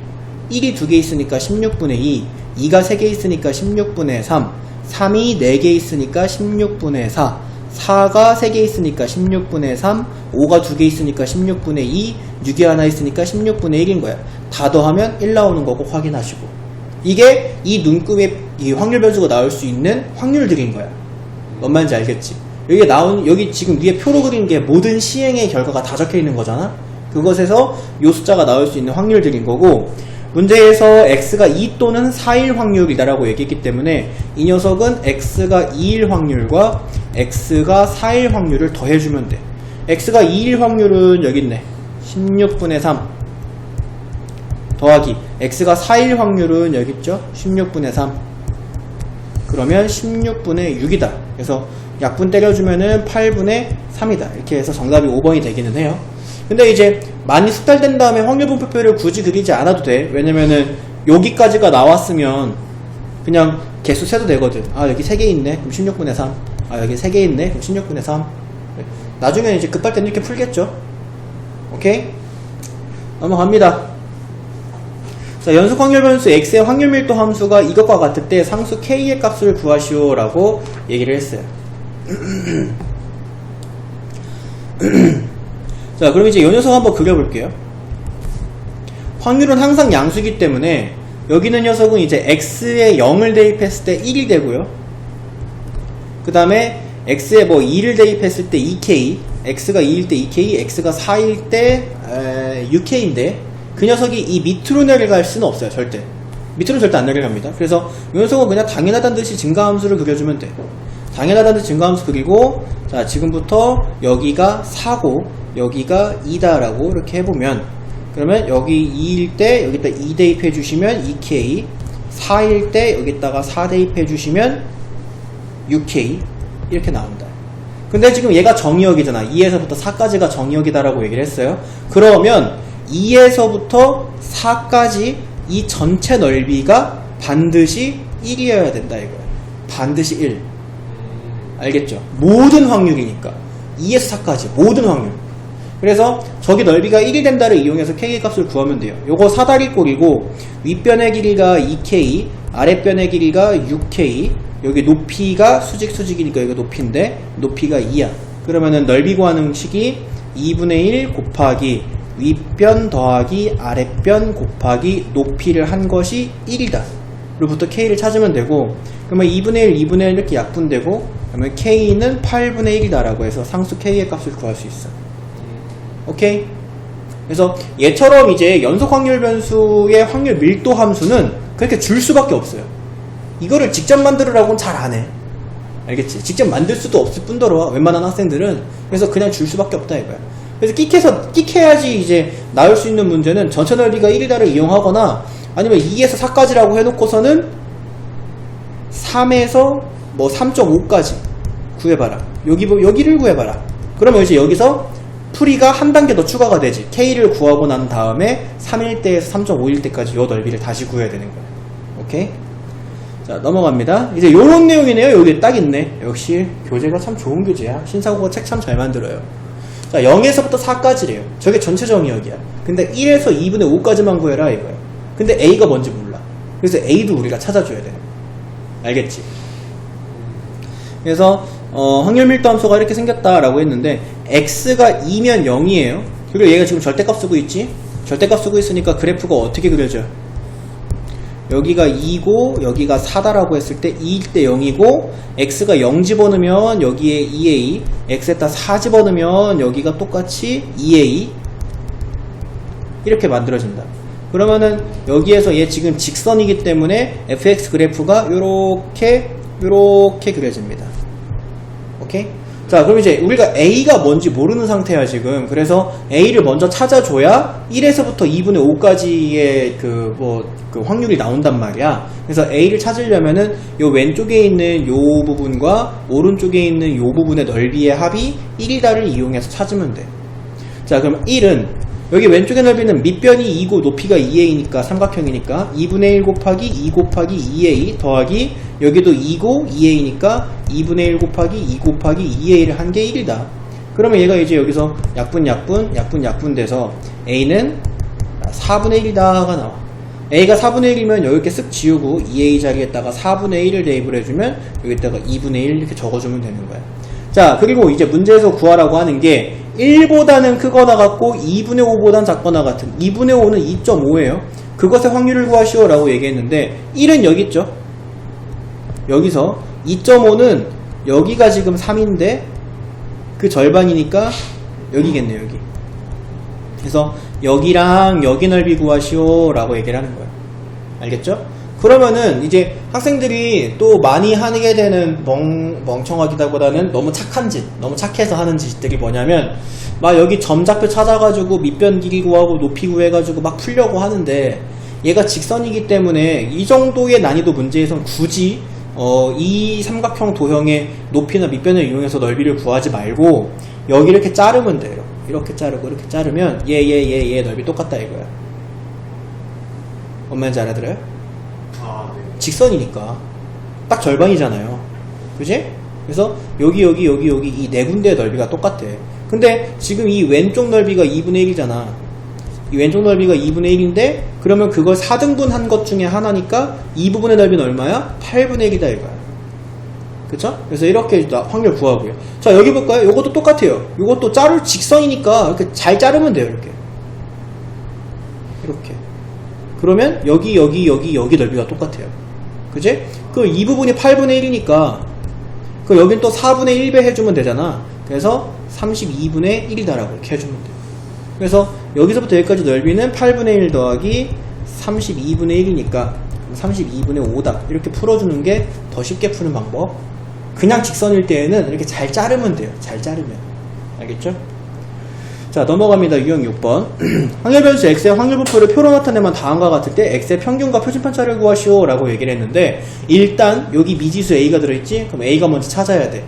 1이 2개 있으니까 16분의 2, 2가 3개 있으니까 16분의 3, 3이 4개 있으니까 16분의 4, 4가 3개 있으니까 16분의 3, 5가 2개 있으니까 16분의 2, 6이 하나 있으니까 16분의 1인 거야. 다 더하면 1 나오는 거고 확인하시고. 이게 이 눈금의 이 확률 변수가 나올 수 있는 확률들인 거야. 뭔 말인지 알겠지? 여기 지금 위에 표로 그린 게 모든 시행의 결과가 다 적혀 있는 거잖아? 그것에서 요 숫자가 나올 수 있는 확률들인 거고, 문제에서 x가 2 또는 4일 확률이다라고 얘기했기 때문에 이 녀석은 x가 2일 확률과 x가 4일 확률을 더해주면 돼. x가 2일 확률은 여기 있네. 16분의 3 더하기 x가 4일 확률은 여기 있죠? 16분의 3 그러면 16분의 6이다. 그래서 약분 때려주면은 8분의 3이다. 이렇게 해서 정답이 5번이 되기는 해요. 근데 이제 많이 숙달된 다음에 확률분포표를 굳이 그리지 않아도 돼. 왜냐면은 여기까지가 나왔으면 그냥 개수 세도 되거든. 아, 여기 3개 있네. 그럼 16분의 3. 아, 여기 3개 있네. 그럼 16분의 3. 나중에 이제 급할 때는 이렇게 풀겠죠. 오케이? 넘어갑니다. 자, 연속 확률 변수 x의 확률 밀도 함수가 이것과 같을 때 상수 k의 값을 구하시오 라고 얘기를 했어요. 자, 그럼 이제 이 녀석 한번 그려볼게요. 확률은 항상 양수이기 때문에 여기 있는 녀석은 이제 x에 0을 대입했을 때 1이 되고요. 그 다음에 x에 뭐 2를 대입했을 때 2k, x가 2일 때 2k, x가 4일 때 6k인데 그 녀석이 이 밑으로 내려갈 수는 없어요. 절대. 밑으로 절대 안 내려갑니다. 그래서 이 녀석은 그냥 당연하다는 듯이 증가함수를 그려주면 돼. 당연하다는 듯이 증가함수 그리고 자, 지금부터 여기가 4고 여기가 2다 라고 이렇게 해보면 그러면 여기 2일 때 여기다 2 대입해 주시면 2k, 4일 때 여기다가 4 대입해 주시면 6k 이렇게 나온다. 근데 지금 얘가 정의역이잖아. 2에서부터 4까지가 정의역이다 라고 얘기를 했어요. 그러면 2에서부터 4까지 이 전체 넓이가 반드시 1이어야 된다 이거야. 반드시 1. 알겠죠? 모든 확률이니까 2에서 4까지 모든 확률. 그래서 저기 넓이가 1이 된다를 이용해서 k의 값을 구하면 돼요. 요거 사다리꼴이고 윗변의 길이가 2k, 아랫변의 길이가 6k, 여기 높이가 수직이니까 여기가 높이인데 높이가 2야. 그러면은 넓이 구하는 식이 2분의 1 곱하기 윗변 더하기 아랫변 곱하기 높이를 한 것이 1이다. 로부터 k를 찾으면 되고 그러면 2분의 1, 2분의 1 이렇게 약분되고 그러면 k는 8분의 1이다 라고 해서 상수 k의 값을 구할 수 있어. 오케이? 그래서 얘처럼 이제 연속 확률 변수의 확률 밀도 함수는 그렇게 줄 수밖에 없어요. 이거를 직접 만들으라고는 잘 안 해. 알겠지? 직접 만들 수도 없을 뿐더러 웬만한 학생들은 그래서 그냥 줄 수밖에 없다 이거야. 그래서 끽해야지 이제 나올 수 있는 문제는 전체 넓이가 1이다를 이용하거나 아니면 2에서 4까지라고 해놓고서는 3에서 뭐 3.5까지 구해봐라. 여기를 구해봐라. 그러면 이제 여기서 풀이가 한 단계 더 추가가 되지. k를 구하고 난 다음에 3일 때에서 3.5일 때까지 요 넓이를 다시 구해야 되는 거야. 오케이? 자, 넘어갑니다. 이제 요런 내용이네요. 여기 딱 있네. 역시 교재가 참 좋은 교재야. 신사고가 책 참 잘 만들어요. 자, 0에서부터 4까지래요. 저게 전체 정의역이야. 근데 1에서 2분의 5까지만 구해라 이거야. 근데 a가 뭔지 몰라. 그래서 a도 우리가 찾아줘야 돼. 알겠지? 그래서 확률 밀도 함수가 이렇게 생겼다라고 했는데 x가 2면 0이에요. 그리고 얘가 지금 절대값 쓰고 있지? 절대값 쓰고 있으니까 그래프가 어떻게 그려져? 여기가 2고 여기가 4다라고 했을 때 2일 때 0이고 x가 0 집어넣으면 여기에 2a, x에다 4 집어넣으면 여기가 똑같이 2a 이렇게 만들어진다. 그러면은 여기에서 얘 지금 직선이기 때문에 fx 그래프가 요렇게 그려집니다. 오케이? 자, 그럼 이제 우리가 a가 뭔지 모르는 상태야 지금. 그래서 a를 먼저 찾아줘야 1에서부터 2분의 5까지의 그 확률이 나온단 말이야. 그래서 a를 찾으려면은 요 왼쪽에 있는 요 부분과 오른쪽에 있는 요 부분의 넓이의 합이 1이다를 이용해서 찾으면 돼. 자, 그럼 1은 여기 왼쪽의 넓이는 밑변이 2고 높이가 2a니까 삼각형이니까 2분의 1 곱하기 2 곱하기 2a 더하기 여기도 2고 2a니까 2분의 1 곱하기 2 곱하기 2a를 한 게 1이다. 그러면 얘가 이제 여기서 약분 돼서 a는 4분의 1이다가 나와. a가 4분의 1이면 여기 이렇게 쓱 지우고 2a 자리에다가 4분의 1을 대입을 해주면 여기다가 2분의 1 이렇게 적어주면 되는 거야. 자, 그리고 이제 문제에서 구하라고 하는 게 1보다는 크거나 같고 2분의 5보다는 작거나 같은 2분의 5는 2.5예요. 그것의 확률을 구하시오 라고 얘기했는데 1은 여기 있죠. 여기서 2.5는 여기가 지금 3인데 그 절반이니까 여기겠네요. 여기. 그래서 여기랑 여기 넓이 구하시오 라고 얘기를 하는 거예요. 알겠죠? 그러면은 이제 학생들이 또 많이 하게 되는 멍청하기보다는 너무 착한 짓, 너무 착해서 하는 짓들이 뭐냐면 막 여기 점좌표 찾아가지고 밑변 길이 구하고 높이 구해가지고 막 풀려고 하는데 얘가 직선이기 때문에 이 정도의 난이도 문제에선 굳이 이 삼각형 도형의 높이나 밑변을 이용해서 넓이를 구하지 말고 여기 이렇게 자르면 돼요. 이렇게 자르고 이렇게 자르면 얘 넓이 똑같다 이거야. 뭔 말인지 알아들어요?
아, 네.
직선이니까 딱 절반이잖아요. 그지? 그래서 여기 이 네 군데의 넓이가 똑같아. 근데 지금 이 왼쪽 넓이가 2분의 1이잖아. 이 왼쪽 넓이가 2분의 1인데 그러면 그걸 4등분 한 것 중에 하나니까 이 부분의 넓이는 얼마야? 8분의 1이다 이거야. 그쵸? 그래서 이렇게 확률 구하고요. 자, 여기 볼까요? 요것도 똑같아요. 요것도 자를 직선이니까 이렇게 잘 자르면 돼요. 이렇게 그러면 여기 넓이가 똑같아요. 그지? 그 이 부분이 8분의 1이니까 그 여긴 또 4분의 1배 해주면 되잖아. 그래서 32분의 1이다라고 이렇게 해주면 돼요. 그래서 여기서부터 여기까지 넓이는 8분의 1 더하기 32분의 1이니까 32분의 5다. 이렇게 풀어주는 게 더 쉽게 푸는 방법. 그냥 직선일 때에는 이렇게 잘 자르면 돼요. 잘 자르면. 알겠죠? 자, 넘어갑니다. 유형 6번. 확률변수 x의 확률부표를 표로 나타내면 다음과 같을 때 x의 평균과 표준편차를 구하시오 라고 얘기를 했는데 일단 여기 미지수 a가 들어있지? 그럼 a가 먼저 찾아야 돼.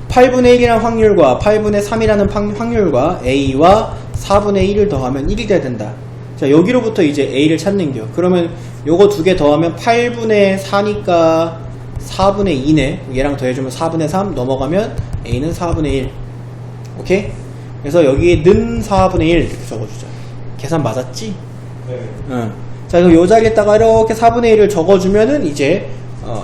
8분의 1이라는 확률과 8분의 3이라는 확률과 a와 4분의 1을 더하면 1이 돼야 된다. 자, 여기로부터 이제 a를 찾는겨. 그러면 요거 두 개 더하면 8분의 4니까 4분의 2네. 얘랑 더해주면 4분의 3 넘어가면 a는 4분의 1. 오케이? 그래서 여기에 는 4분의 1 이렇게 적어주자. 계산 맞았지?
네.
응. 자, 그럼 요 자리에다가 이렇게 4분의 1을 적어주면은 이제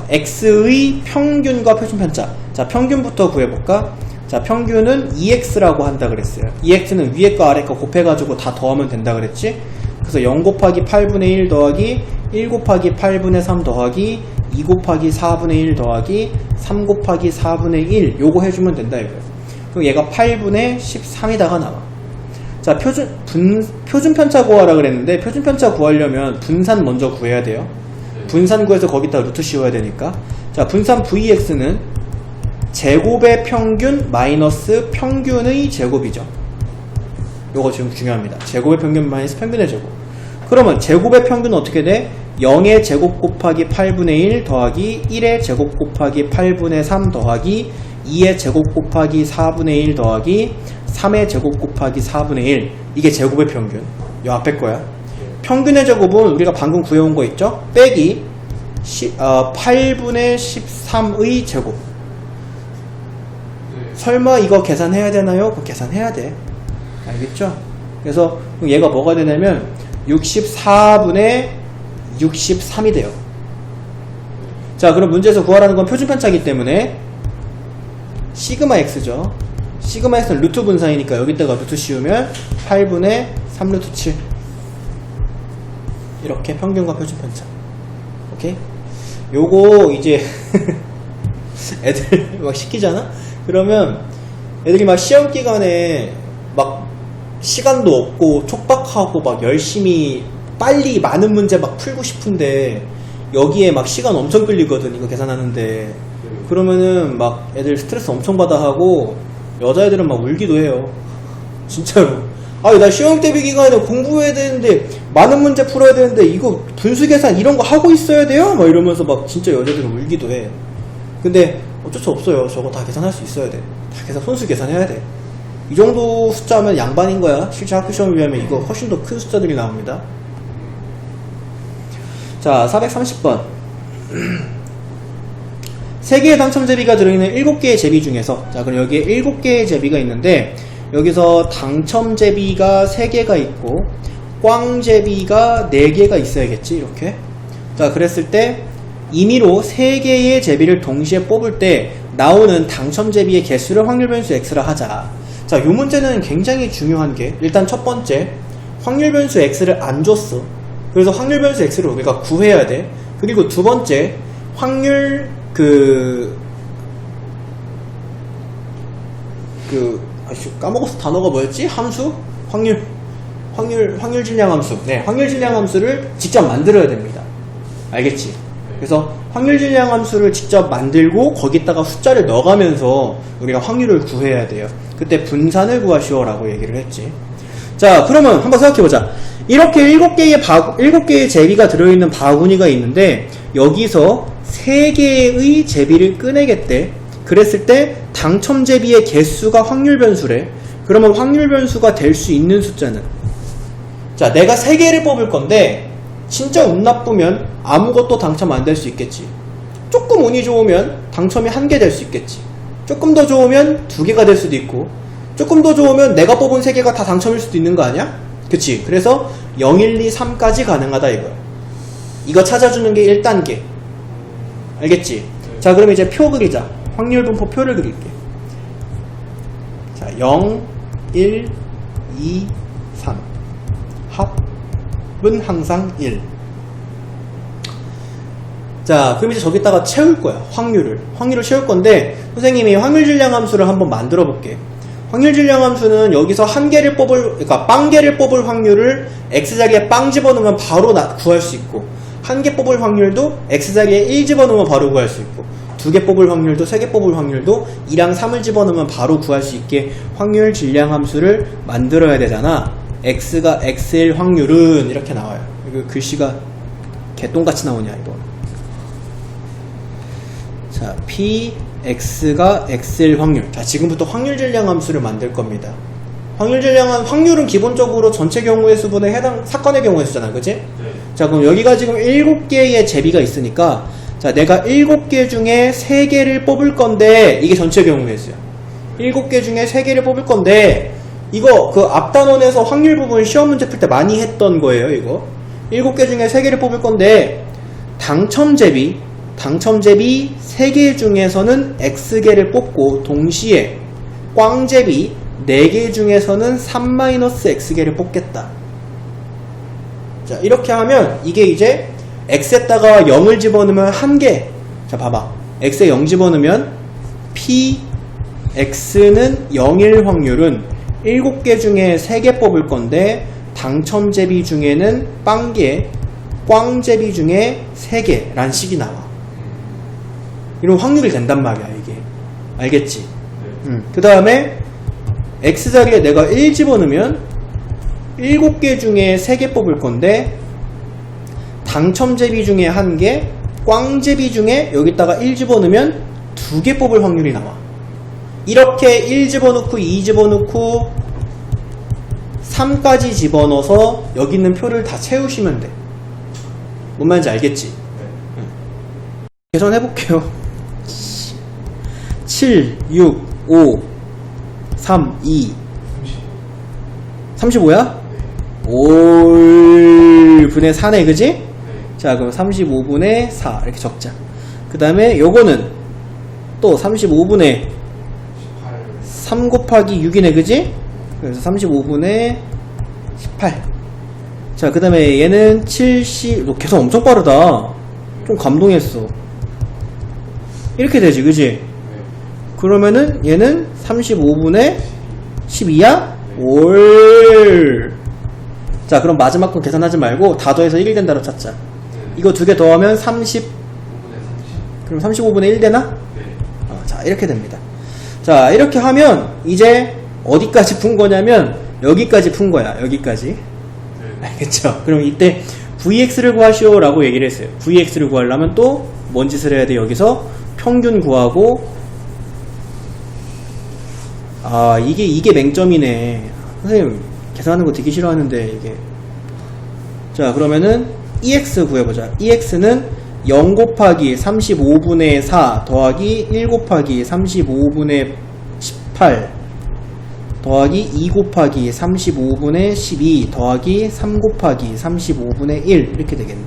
x의 평균과 표준편차. 자, 평균부터 구해볼까? 자, 평균은 2x라고 한다 그랬어요. 2x는 위에 거 아래 거 곱해가지고 다 더하면 된다 그랬지? 그래서 0 곱하기 8분의 1 더하기 1 곱하기 8분의 3 더하기 2 곱하기 4분의 1 더하기 3 곱하기 4분의 1 요거 해주면 된다 이거예요. 그럼 얘가 8분의 13이다가 나와. 자, 표준편차 구하라 그랬는데 표준편차 구하려면 분산 먼저 구해야 돼요. 분산 구해서 거기다 루트 씌워야 되니까. 자, 분산 vx는 제곱의 평균 마이너스 평균의 제곱이죠. 요거 지금 중요합니다. 제곱의 평균 마이너스 평균의 제곱. 그러면 제곱의 평균은 어떻게 돼? 0의 제곱 곱하기 8분의 1 더하기 1의 제곱 곱하기 8분의 3 더하기 2의 제곱 곱하기 4분의 1 더하기 3의 제곱 곱하기 4분의 1. 이게 제곱의 평균. 요 앞에 거야. 평균의 제곱은 우리가 방금 구해온 거 있죠? 빼기 8분의 13의 제곱. 설마 이거 계산해야 되나요? 그거 계산해야 돼. 알겠죠? 그래서 얘가 뭐가 되냐면 64분의 63이 돼요. 자, 그럼 문제에서 구하라는 건 표준편차이기 때문에 시그마 x죠. 시그마 x는 루트 분산이니까 여기다가 루트 씌우면 8분의 3루트 7. 이렇게 평균과 표준편차. 오케이? 요거 이제 애들 막 시키잖아? 그러면 애들이 막 시험 기간에 막 시간도 없고 촉박하고 막 열심히 빨리 많은 문제 막 풀고 싶은데 여기에 막 시간 엄청 끌리거든, 이거 계산하는데. 그러면은 막 애들 스트레스 엄청 받아 하고 여자애들은 막 울기도 해요. 진짜로. 아니, 나 시험 대비 기간에 공부해야 되는데 많은 문제 풀어야 되는데 이거 분수 계산 이런 거 하고 있어야 돼요? 막 이러면서 막 진짜 여자애들은 울기도 해. 근데 어쩔 수 없어요. 저거 다 계산할 수 있어야 돼. 다 계산, 손수 계산해야 돼. 이 정도 숫자면 양반인 거야. 실제 학교 시험을 비하면 이거 훨씬 더 큰 숫자들이 나옵니다. 자, 430번. 3개의 당첨제비가 들어있는 7개의 제비 중에서, 자, 그럼 여기에 7개의 제비가 있는데 여기서 당첨제비가 3개가 있고 꽝제비가 4개가 있어야겠지, 이렇게. 자, 그랬을 때 임의로 3개의 제비를 동시에 뽑을 때 나오는 당첨제비의 개수를 확률변수 x라 하자. 자, 요 문제는 굉장히 중요한 게, 일단 첫 번째, 확률변수 x를 안 줬어. 그래서 확률변수 x를 우리가 구해야 돼. 그리고 두 번째, 확률 까먹었어. 단어가 뭐였지? 함수? 확률 질량 함수. 네, 확률 질량 함수를 직접 만들어야 됩니다. 알겠지? 그래서 확률 질량 함수를 직접 만들고 거기다가 숫자를 넣어가면서 우리가 확률을 구해야 돼요. 그때 분산을 구하시오 라고 얘기를 했지. 자, 그러면 한번 생각해보자. 이렇게 7개의 제비가 들어있는 바구니가 있는데 여기서 3개의 제비를 꺼내겠대. 그랬을 때 당첨 제비의 개수가 확률 변수래. 그러면 확률 변수가 될 수 있는 숫자는, 자, 내가 3개를 뽑을 건데 진짜 운 나쁘면 아무것도 당첨 안 될 수 있겠지. 조금 운이 좋으면 당첨이 1개 될 수 있겠지. 조금 더 좋으면 2개가 될 수도 있고, 조금 더 좋으면 내가 뽑은 3개가 다 당첨일 수도 있는 거 아니야? 그치? 그래서 0, 1, 2, 3까지 가능하다 이거야. 이거 찾아주는 게 1단계. 알겠지? 자, 그럼 이제 표 그리자. 확률 분포 표를 그릴게. 자, 0, 1, 2, 3. 합은 항상 1. 자, 그럼 이제 저기다가 채울 거야. 확률을 채울 건데, 선생님이 확률 질량 함수를 한번 만들어 볼게. 확률 질량 함수는 여기서 그러니까 빵개를 뽑을 확률을 x자리에 빵 집어넣으면 바로 구할 수 있고, 1개 뽑을 확률도 x자리에 1 집어넣으면 바로 구할 수 있고, 2개 뽑을 확률도 3개 뽑을 확률도 2랑 3을 집어넣으면 바로 구할 수 있게 확률 질량 함수를 만들어야 되잖아. x가 x일 확률은 이렇게 나와요. 이거 글씨가 개똥같이 나오냐 이거. 자, p x가 x일 확률. 자, 지금부터 확률 질량 함수를 만들 겁니다. 확률은 기본적으로 전체 경우의 수분에 해당 사건의 경우의 수잖아, 그치?
네.
자, 그럼 여기가 지금 7개의 제비가 있으니까, 자, 내가 7개 중에 3개를 뽑을 건데, 이게 전체 경우의 수야. 7개 중에 3개를 뽑을 건데, 이거 그 앞단원에서 확률 부분 시험 문제 풀 때 많이 했던 거예요, 이거. 7개 중에 3개를 뽑을 건데, 당첨제비 3개 중에서는 X개를 뽑고, 동시에 꽝제비 4개 중에서는 3-X개를 뽑겠다. 자, 이렇게 하면 이게 이제 X에다가 0을 집어넣으면 1개. 자, 봐봐. X에 0 집어넣으면 P X는 0일 확률은 7개 중에 3개 뽑을 건데, 당첨제비 중에는 빵개, 꽝제비 중에 3개란 식이 나와. 이런 확률이 된단 말이야, 이게. 알겠지?
네.
그 다음에 X자리에 내가 1 집어넣으면 7개 중에 3개 뽑을 건데, 당첨제비 중에 1개, 꽝제비 중에 여기다가 1 집어넣으면 2개 뽑을 확률이 나와. 이렇게 1 집어넣고 2 집어넣고 3까지 집어넣어서 여기 있는 표를 다 채우시면 돼. 뭔 말인지 알겠지?
네.
계산해볼게요. 7, 6, 5, 3, 2 35야?
네.
5분의 4네, 그지?
네.
자, 그럼 35분의 4 이렇게 적자. 그 다음에 요거는 또 35분의 3 곱하기 6이네, 그지? 그래서 35분의 18. 자, 그 다음에 얘는 70, 너 계산 엄청 빠르다. 좀 감동했어. 이렇게 되지, 그지?
네.
그러면은 얘는 35분의 12야? 올. 자, 그럼 마지막 건 계산하지 말고 다 더해서 1이 된다로 찾자.
네.
이거 2개 더하면 30.
5분의 30.
그럼 35분의 1 되나?
네.
자, 이렇게 됩니다. 자, 이렇게 하면 이제 어디까지 푼 거냐면 여기까지 푼 거야. 여기까지.
네.
알겠죠? 그럼 이때 VX를 구하시오 라고 얘기를 했어요. VX를 구하려면 또 뭔 짓을 해야 돼? 여기서 평균 구하고, 아, 이게 맹점이네. 선생님 계산하는 거 되게 싫어하는데 이게. 자, 그러면은 EX 구해보자. EX는 0 곱하기 35분의 4 더하기 1 곱하기 35분의 18 더하기 2 곱하기 35분의 12 더하기 3 곱하기 35분의 1 이렇게 되겠네.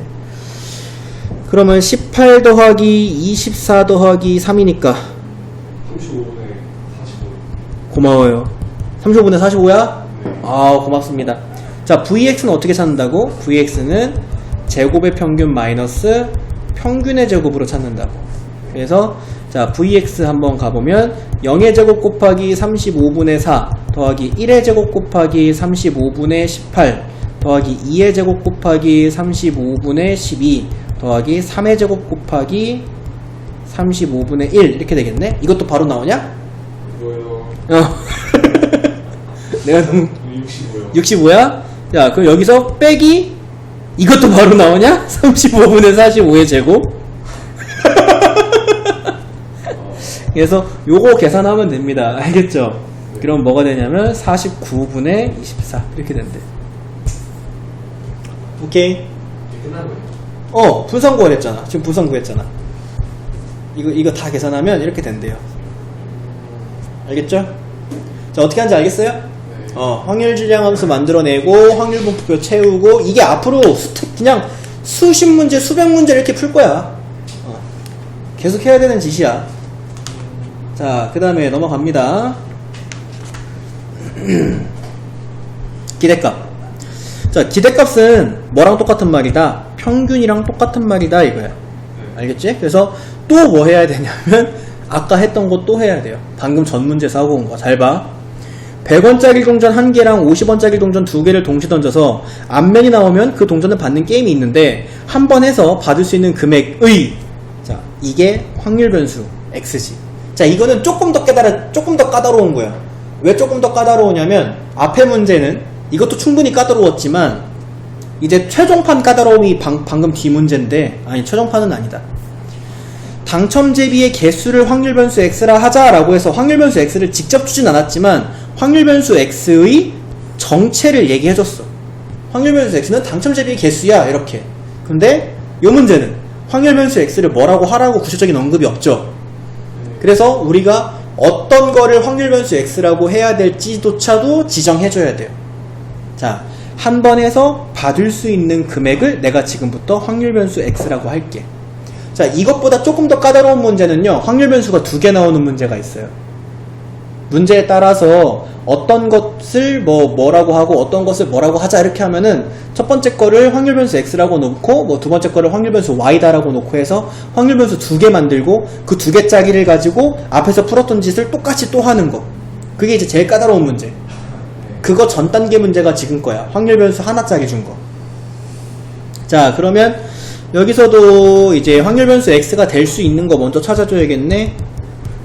그러면 18 더하기 24 더하기 3이니까
35분의 45.
고마워요. 35분의 45야?
네.
아, 고맙습니다. 자, VX는 어떻게 찾는다고? VX는 제곱의 평균 마이너스 평균의 제곱으로 찾는다고. 그래서 자, VX 한번 가보면 0의 제곱 곱하기 35분의 4 더하기 1의 제곱 곱하기 35분의 18 더하기 2의 제곱 곱하기 35분의 12 더하기 3의 제곱 곱하기 35분의 1 이렇게 되겠네? 이것도 바로 나오냐?
이거요.
내가 너무
65요.
65야? 자, 그럼 여기서 빼기 이것도 바로 나오냐? 35분의 45의 제곱. 그래서 요거 계산하면 됩니다. 알겠죠? 그럼 뭐가 되냐면 49분의 24 이렇게 된대. 오케이.
이게 끝난 거예요?
분산 구하랬잖아. 지금 분산 구했잖아. 이거 다 계산하면 이렇게 된대요. 알겠죠? 자, 어떻게 하는지 알겠어요?
네.
확률 질량 함수 만들어내고 확률 분포표 채우고 이게 앞으로 그냥 수십 문제, 수백 문제 이렇게 풀 거야. 계속 해야 되는 짓이야. 자, 그 다음에 넘어갑니다. 기대값. 자, 기대값은 뭐랑 똑같은 말이다? 평균이랑 똑같은 말이다 이거야. 알겠지? 그래서 또 뭐 해야 되냐면 아까 했던 거 또 해야 돼요. 방금 전 문제에서 하고 온 거. 잘 봐. 100원짜리 동전 1개랑 50원짜리 동전 2개를 동시에 던져서 앞면이 나오면 그 동전을 받는 게임이 있는데 한 번 해서 받을 수 있는 금액의, 자, 이게 확률 변수 x지. 자, 이거는 조금 더 까다로운 거야. 왜 조금 더 까다로우냐면 앞에 문제는 이것도 충분히 까다로웠지만 이제 최종판 까다로움이 방금 뒤 문제인데, 아니 최종판은 아니다. 당첨 제비의 개수를 확률 변수 x라 하자라고 해서 확률 변수 x를 직접 주진 않았지만 확률 변수 x의 정체를 얘기해줬어. 확률 변수 x는 당첨 제비의 개수야 이렇게. 근데 이 문제는 확률 변수 x를 뭐라고 하라고 구체적인 언급이 없죠. 그래서 우리가 어떤 거를 확률 변수 x라고 해야 될지조차도 지정해줘야 돼요. 자, 한 번 해서 받을 수 있는 금액을 내가 지금부터 확률 변수 x라고 할게. 자, 이것보다 조금 더 까다로운 문제는요, 확률 변수가 2개 나오는 문제가 있어요. 문제에 따라서 어떤 것을 뭐라고 하고 어떤 것을 뭐라고 하자 이렇게 하면은 첫 번째 거를 확률 변수 x라고 놓고 뭐 두 번째 거를 확률 변수 y다라고 놓고 해서 확률 변수 2개 만들고 그 2개짜리를 가지고 앞에서 풀었던 짓을 똑같이 또 하는 거. 그게 이제 제일 까다로운 문제. 그거 전 단계 문제가 지금 거야. 확률 변수 하나짜리 준 거. 자, 그러면 여기서도 이제 확률 변수 x가 될 수 있는 거 먼저 찾아줘야겠네.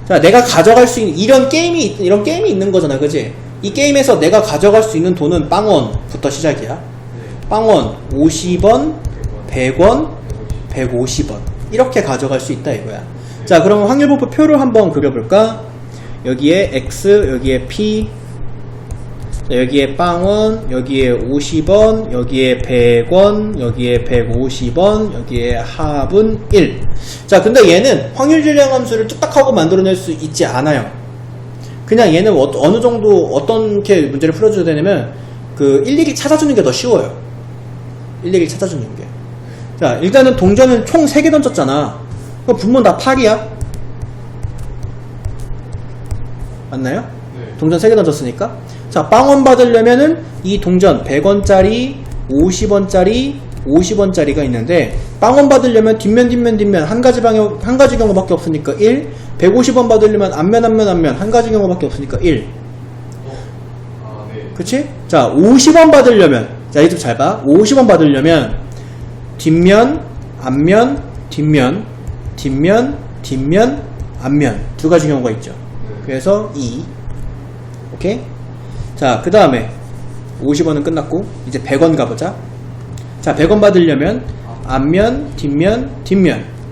자, 내가 가져갈 수 있는 이런 게임이 있는 거잖아, 그지? 이 게임에서 내가 가져갈 수 있는 돈은 빵원부터 시작이야. 빵원, 50원, 100원, 150원 이렇게 가져갈 수 있다 이거야. 자, 그러면 확률 분포 표를 한번 그려볼까? 여기에 x, 여기에 p, 자, 여기에 빵원, 여기에 50원, 여기에 100원, 여기에 150원, 여기에 합은 1. 자, 근데 얘는 확률 질량 함수를 뚝딱 하고 만들어낼 수 있지 않아요. 그냥 얘는 어느 정도 어떻게 문제를 풀어줘야 되냐면 그 일일이 찾아주는 게 더 쉬워요. 일일이 찾아주는 게. 자, 일단은 동전은 총 3개 던졌잖아. 그럼 분모 다 8이야. 맞나요?
네.
동전 3개 던졌으니까. 자, 빵원 받으려면은 이 동전 100원짜리, 50원짜리, 50원짜리가 있는데 빵원 받으려면 뒷면 한 가지 경우밖에 없으니까 1. 150원 받으려면 앞면 한 가지 경우밖에 없으니까 1.
네.
그치? 자, 50원 받으려면, 자, 이쪽 잘 봐. 50원 받으려면 뒷면, 앞면, 뒷면, 앞면 두 가지 경우가 있죠. 그래서 2. 오케이? 자, 그 다음에 50원은 끝났고 이제 100원 가보자. 자, 100원 받으려면 앞면, 뒷면,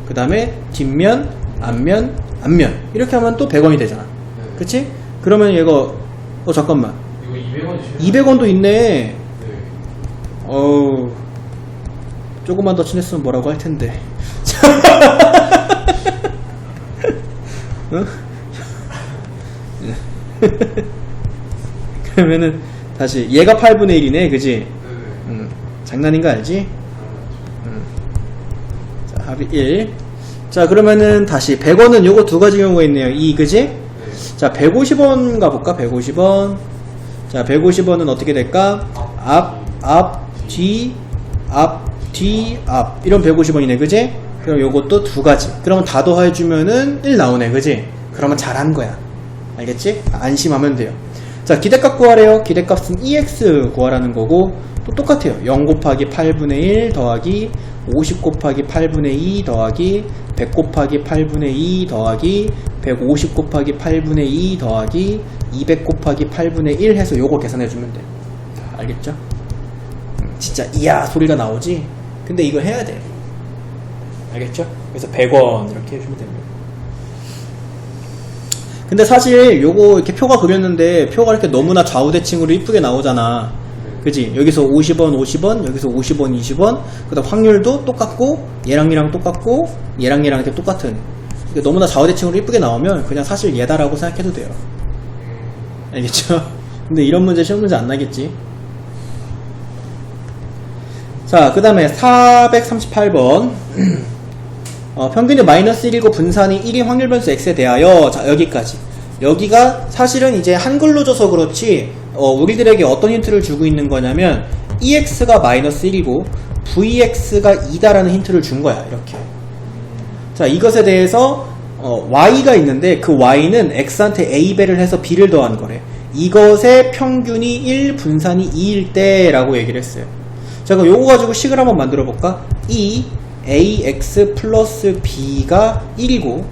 그 다음에 뒷면, 앞면 이렇게 하면 또 100원이 되잖아. 그치? 그러면 얘가 잠깐만,
이거
200원도 있네.
네.
조금만 더 친했으면 뭐라고 할 텐데. 응? 그러면은 다시 얘가 8분의 1이네, 그지?
네.
장난인 거 알지? 자, 합이 1. 자, 그러면은 다시 100원은 요거 두 가지 경우가 있네요. 2, 그지?
네.
자, 150원 가볼까? 150원. 자, 150원은 어떻게 될까? 뒤, 이런 150원이네, 그지? 그럼 요것도 두 가지. 그러면 다 더해주면은 1 나오네, 그지? 그러면 잘한 거야. 알겠지? 안심하면 돼요. 자, 기대값 구하래요. 기대값은 EX 구하라는 거고, 또 똑같아요. 0 곱하기 8분의 1 더하기 50 곱하기 8분의 2 더하기 100 곱하기 8분의 2 더하기 150 곱하기 8분의 2 더하기 200 곱하기 8분의 1 해서 요거 계산해주면 돼. 알겠죠? 진짜 이야 소리가 나오지? 근데 이거 해야 돼. 알겠죠? 그래서 100원 이렇게 해주면 됩니다. 근데 사실 요거 이렇게 표가 그렸는데 표가 이렇게 너무나 좌우대칭으로 이쁘게 나오잖아. 그지? 여기서 50원, 50원, 여기서 50원, 20원. 그 다음 확률도 똑같고, 얘랑 똑같고, 얘랑 이렇게 똑같은. 이게 너무나 좌우대칭으로 이쁘게 나오면 그냥 사실 얘다라고 생각해도 돼요. 알겠죠? 근데 이런 문제 시험 문제 안 나겠지? 자, 그 다음에 438번. 평균이 마이너스 1이고 분산이 1인 확률 변수 x에 대하여. 자, 여기까지. 여기가 사실은 이제 한글로 줘서 그렇지, 우리들에게 어떤 힌트를 주고 있는 거냐면, ex가 마이너스 1이고, vx가 2다라는 힌트를 준 거야, 이렇게. 자, 이것에 대해서, y가 있는데, 그 y는 x한테 a배를 해서 b를 더한 거래. 이것의 평균이 1, 분산이 2일 때, 라고 얘기를 했어요. 자, 그럼 요거 가지고 식을 한번 만들어 볼까? 이 ax 플러스 b가 1이고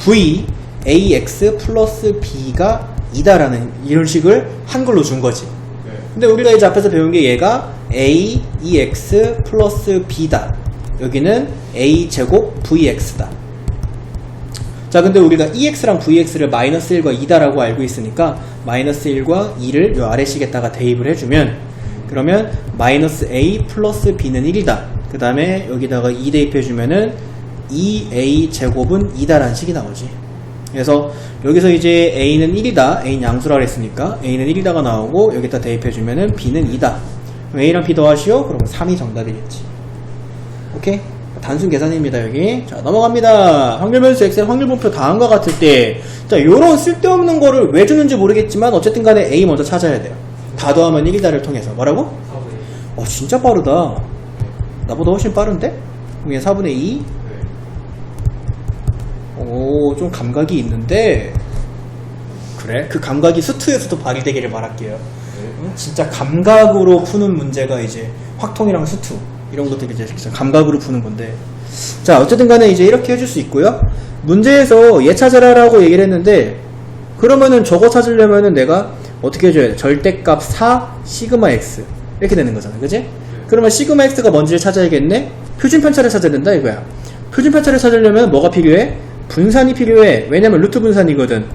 v ax 플러스 b가 2다라는 이런 식을 한글로 준 거지.
네.
근데 우리가 이제 앞에서 배운 게 얘가 a ex 플러스 b다. 여기는 a 제곱 vx다. 자, 근데 우리가 ex랑 vx를 마이너스 1과 2다라고 알고 있으니까 마이너스 1과 2를 요 아래식에다가 대입을 해주면, 그러면 마이너스 a 플러스 b는 1이다. 그 다음에 여기다가 2 대입해주면은 2a 제곱은 2다라는 식이 나오지. 그래서 여기서 이제 a는 1이다. a는 양수라 그랬으니까 a는 1이다가 나오고, 여기다 대입해주면은 b는 2다. 그럼 a랑 b 더하시오? 그러면 3이 정답이겠지. 오케이? 단순 계산입니다, 여기. 자, 넘어갑니다. 확률 변수 x의 확률 분표 다음과 같을 때, 자, 요런 쓸데없는 거를 왜 주는지 모르겠지만 어쨌든 간에 a 먼저 찾아야 돼요. 다 더하면 1이다를 통해서. 뭐라고?
4분의 2.
진짜 빠르다. 나보다 훨씬 빠른데? 그게 4분의 2? 오, 좀 감각이 있는데. 그래? 그 감각이 수투에서도 발휘되기를 바랄게요. 응? 진짜 감각으로 푸는 문제가 이제 확통이랑 수투 이런 것들이 이제 감각으로 푸는 건데. 자, 어쨌든 간에 이제 이렇게 해줄 수 있고요. 문제에서 얘 찾아라라고 얘기를 했는데, 그러면은 저거 찾으려면은 내가 어떻게 해줘야 돼? 절대값 4 시그마 x 이렇게 되는 거잖아, 그지? 그러면 시그마 x가 뭔지를 찾아야겠네. 표준 편차를 찾아야 된다 이거야. 표준 편차를 찾으려면 뭐가 필요해? 분산이 필요해. 왜냐면 루트 분산이거든.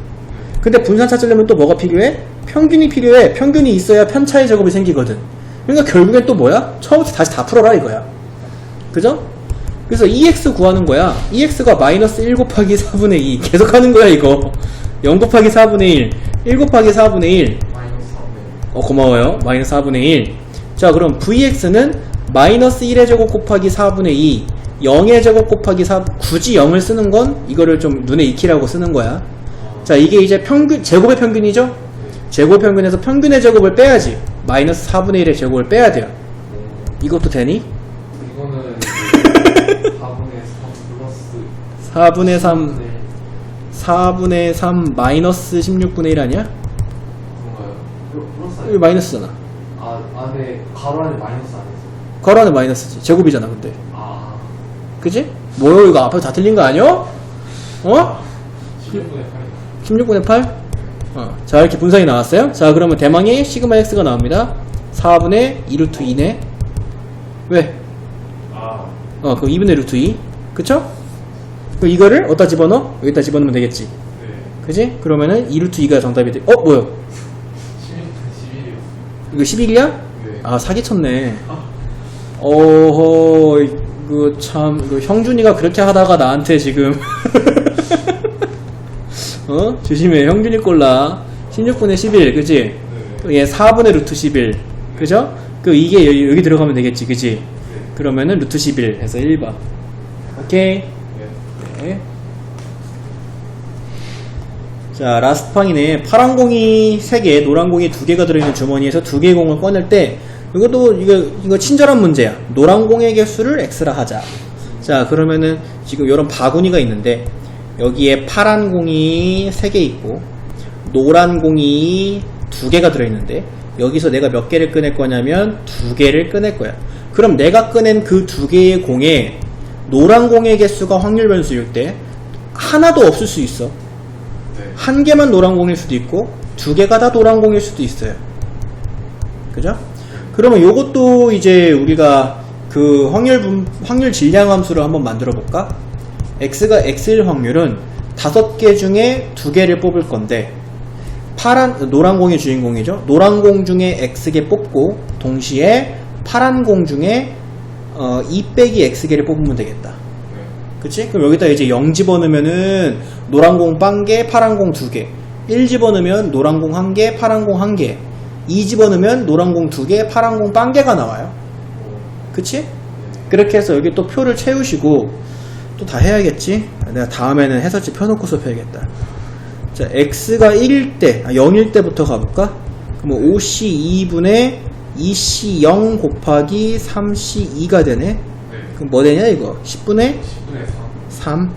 근데 분산 찾으려면 또 뭐가 필요해? 평균이 필요해. 평균이 있어야 편차의 제곱이 생기거든. 그러니까 결국엔 또 뭐야? 처음부터 다시 다 풀어라 이거야. 그죠? 그래서 EX 구하는 거야. EX가 마이너스 1 곱하기 4분의 2 계속 하는 거야 이거. 0 곱하기 4분의 1 1 곱하기 4분의 1
마이너스 4분의 1.
고마워요. 마이너스 4분의 1. 자, 그럼 VX는 마이너스 1의 제곱 곱하기 4분의 2 0의 제곱 곱하기 4. 굳이 0을 쓰는 건 이거를 좀 눈에 익히라고 쓰는 거야. 자, 이게 이제 평균, 제곱의 평균이죠? 제곱 평균에서 평균의 제곱을 빼야지. 마이너스 4분의 1의 제곱을 빼야 돼요. 이것도 되니?
이거는 4분의 3 플러스
4분의 3 4분의 3 마이너스 16분의 1 아니야?
그런가요? 플러스
여기 마이너스잖아.
안에 가로 안에 마이너스 안 했어요.
괄호 안에 마이너스지. 제곱이잖아 근데.
아,
그지? 뭐요? 이거 앞에 다 틀린 거 아니야? 어?
16분의 8.
16분의 8? 자, 이렇게 분산이 나왔어요. 자, 그러면 대망의 시그마 x가 나옵니다. 4분의 2 루트 2네. 왜? 그 2분의 루트 2. 그쵸? 그럼 이거를 어디다 집어넣어? 여기다 집어넣으면 되겠지.
네.
그지? 그러면은 2 루트 2가 정답이 돼. 뭐요?
16분의 11이요.
이거 11이야?
네.
아, 사기쳤네. 어허, 이거 참, 이거 형준이가 그렇게 하다가 나한테 지금. 조심해. 형준이 꼴라. 16분의 11, 그지?
네.
얘 4분의 루트 11. 그죠? 이게 여기 들어가면 되겠지, 그지?
네.
그러면은 루트 11 해서 1번. 오케이?
네.
네. 자, 라스트 팡이네. 파란 공이 3개, 노란 공이 2개가 들어있는 주머니에서 2개의 공을 꺼낼 때, 이것도, 이거 친절한 문제야. 노란 공의 개수를 x라 하자. 자, 그러면은 지금 이런 바구니가 있는데, 여기에 파란 공이 3개 있고, 노란 공이 2개가 들어있는데, 여기서 내가 몇 개를 꺼낼 거냐면, 2개를 꺼낼 거야. 그럼 내가 꺼낸 그 2개의 공에, 노란 공의 개수가 확률 변수일 때, 하나도 없을 수 있어.
네.
한 개만 노란 공일 수도 있고 2개가 다 노란 공일 수도 있어요. 그죠? 그러면 요것도 이제 우리가 그 확률 질량 함수를 한번 만들어 볼까? x가 x일 확률은 5개 중에 2개를 뽑을 건데 노란 공이 주인공이죠. 노란 공 중에 X개 뽑고 동시에 파란 공 중에 2 빼기 X개를 뽑으면 되겠다. 그치? 그럼 여기다 이제 0 집어넣으면은 노란 공 1개, 파란 공 2개. 1 집어넣으면 노란 공 1개, 파란 공 1개. 2 집어넣으면 노란 공 2개, 파란 공 1개가 나와요. 그치? 그렇게 해서 여기 또 표를 채우시고 또 다 해야겠지? 내가 다음에는 해설지 펴놓고서 펴야겠다. 자, x가 1일 때, 0일 때부터 가볼까? 그럼 5c2분의 2c0 곱하기 3c2가 되네?
네.
그럼 뭐 되냐, 이거? 10분의
10분의
3.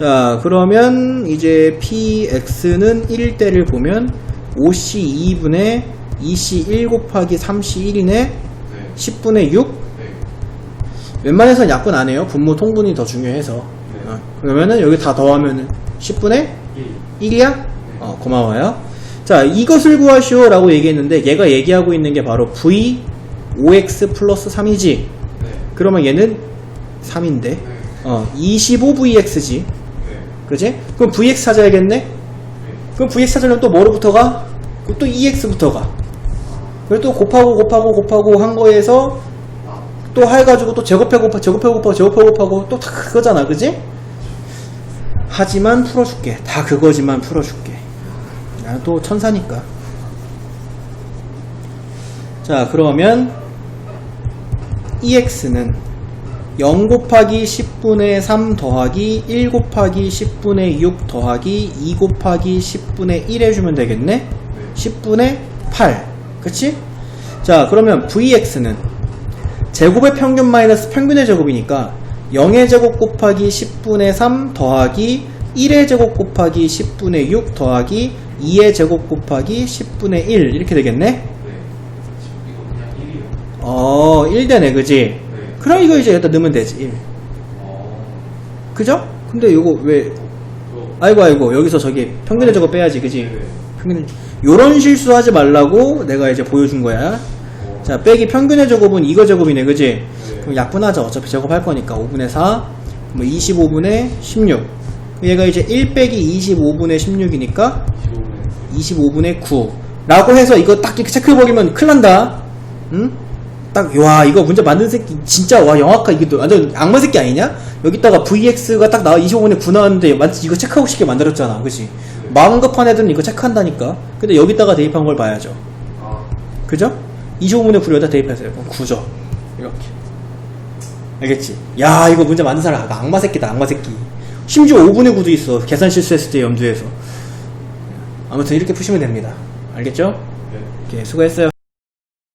자, 그러면 이제 px는 1일 때를 보면 5c2분의 2c1 곱하기 3c1이네?
네.
10분의 6?
네.
웬만해서는 약분 안 해요. 분모 통분이 더 중요해서.
네.
그러면은 여기 다 더하면은 10분의
1.
1이야? 고마워요. 자, 이것을 구하시오 라고 얘기했는데 얘가 얘기하고 있는 게 바로 v 5x 플러스 3이지.
네.
그러면 얘는 3인데
네.
25vx지.
네.
그지? 그럼 vx 찾아야겠네?
네.
그럼 vx 찾으려면 또 뭐로부터 가? 그럼 또 2x부터 가. 그리고 또 곱하고 한 거에서
아.
또 해가지고 또 제곱하고 또 다 그거잖아. 그지? 하지만 풀어줄게. 다 그거지만 풀어줄게. 나는 또 천사니까. 자, 그러면 EX는 0 곱하기 10분의 3 더하기 1 곱하기 10분의 6 더하기 2 곱하기 10분의 1 해주면 되겠네? 10분의 8. 그치? 자, 그러면 VX는 제곱의 평균 마이너스 평균의 제곱이니까 0의 제곱 곱하기 10분의 3 더하기 1의 제곱 곱하기 10분의 6 더하기 2의 제곱 곱하기 10분의 1 이렇게 되겠네?
네. 이거 그냥 1이요.
1 되네, 그지?
네.
그럼 이거 이제 여기다 넣으면 되지, 1. 그죠? 근데 이거 왜, 아이고, 여기서 저기 평균의 제곱 빼야지, 그지?
네.
평균의, 요런 실수 하지 말라고 내가 이제 보여준 거야. 자, 빼기 평균의 제곱은 이거 제곱이네, 그지?
네.
그럼 약분하자. 어차피 제곱할 거니까. 5분의 4, 뭐 25분의 16. 얘가 이제 1 빼기 25분의 16이니까 25분의 9. 라고 해서 이거 딱 이렇게 체크해버리면 큰일 난다. 응? 딱, 와, 이거 문제 만든 새끼, 진짜, 와, 영악하, 이게 완전 악마 새끼 아니냐? 여기다가 VX가 딱 나와, 25분의 9 나왔는데, 이거 체크하고 싶게 만들었잖아. 그치? 마음 급한 애들은 이거 체크한다니까? 근데 여기다가 대입한 걸 봐야죠.
아.
그죠? 25분의 9를 여기다 대입했어요. 그럼 9죠. 이렇게. 알겠지? 야, 이거 문제 만든 사람, 악마 새끼다, 악마 새끼. 심지어 5분의 9도 있어. 계산 실수했을 때 염두에서. 아무튼 이렇게 푸시면 됩니다. 알겠죠?
네.
오케이, 수고했어요.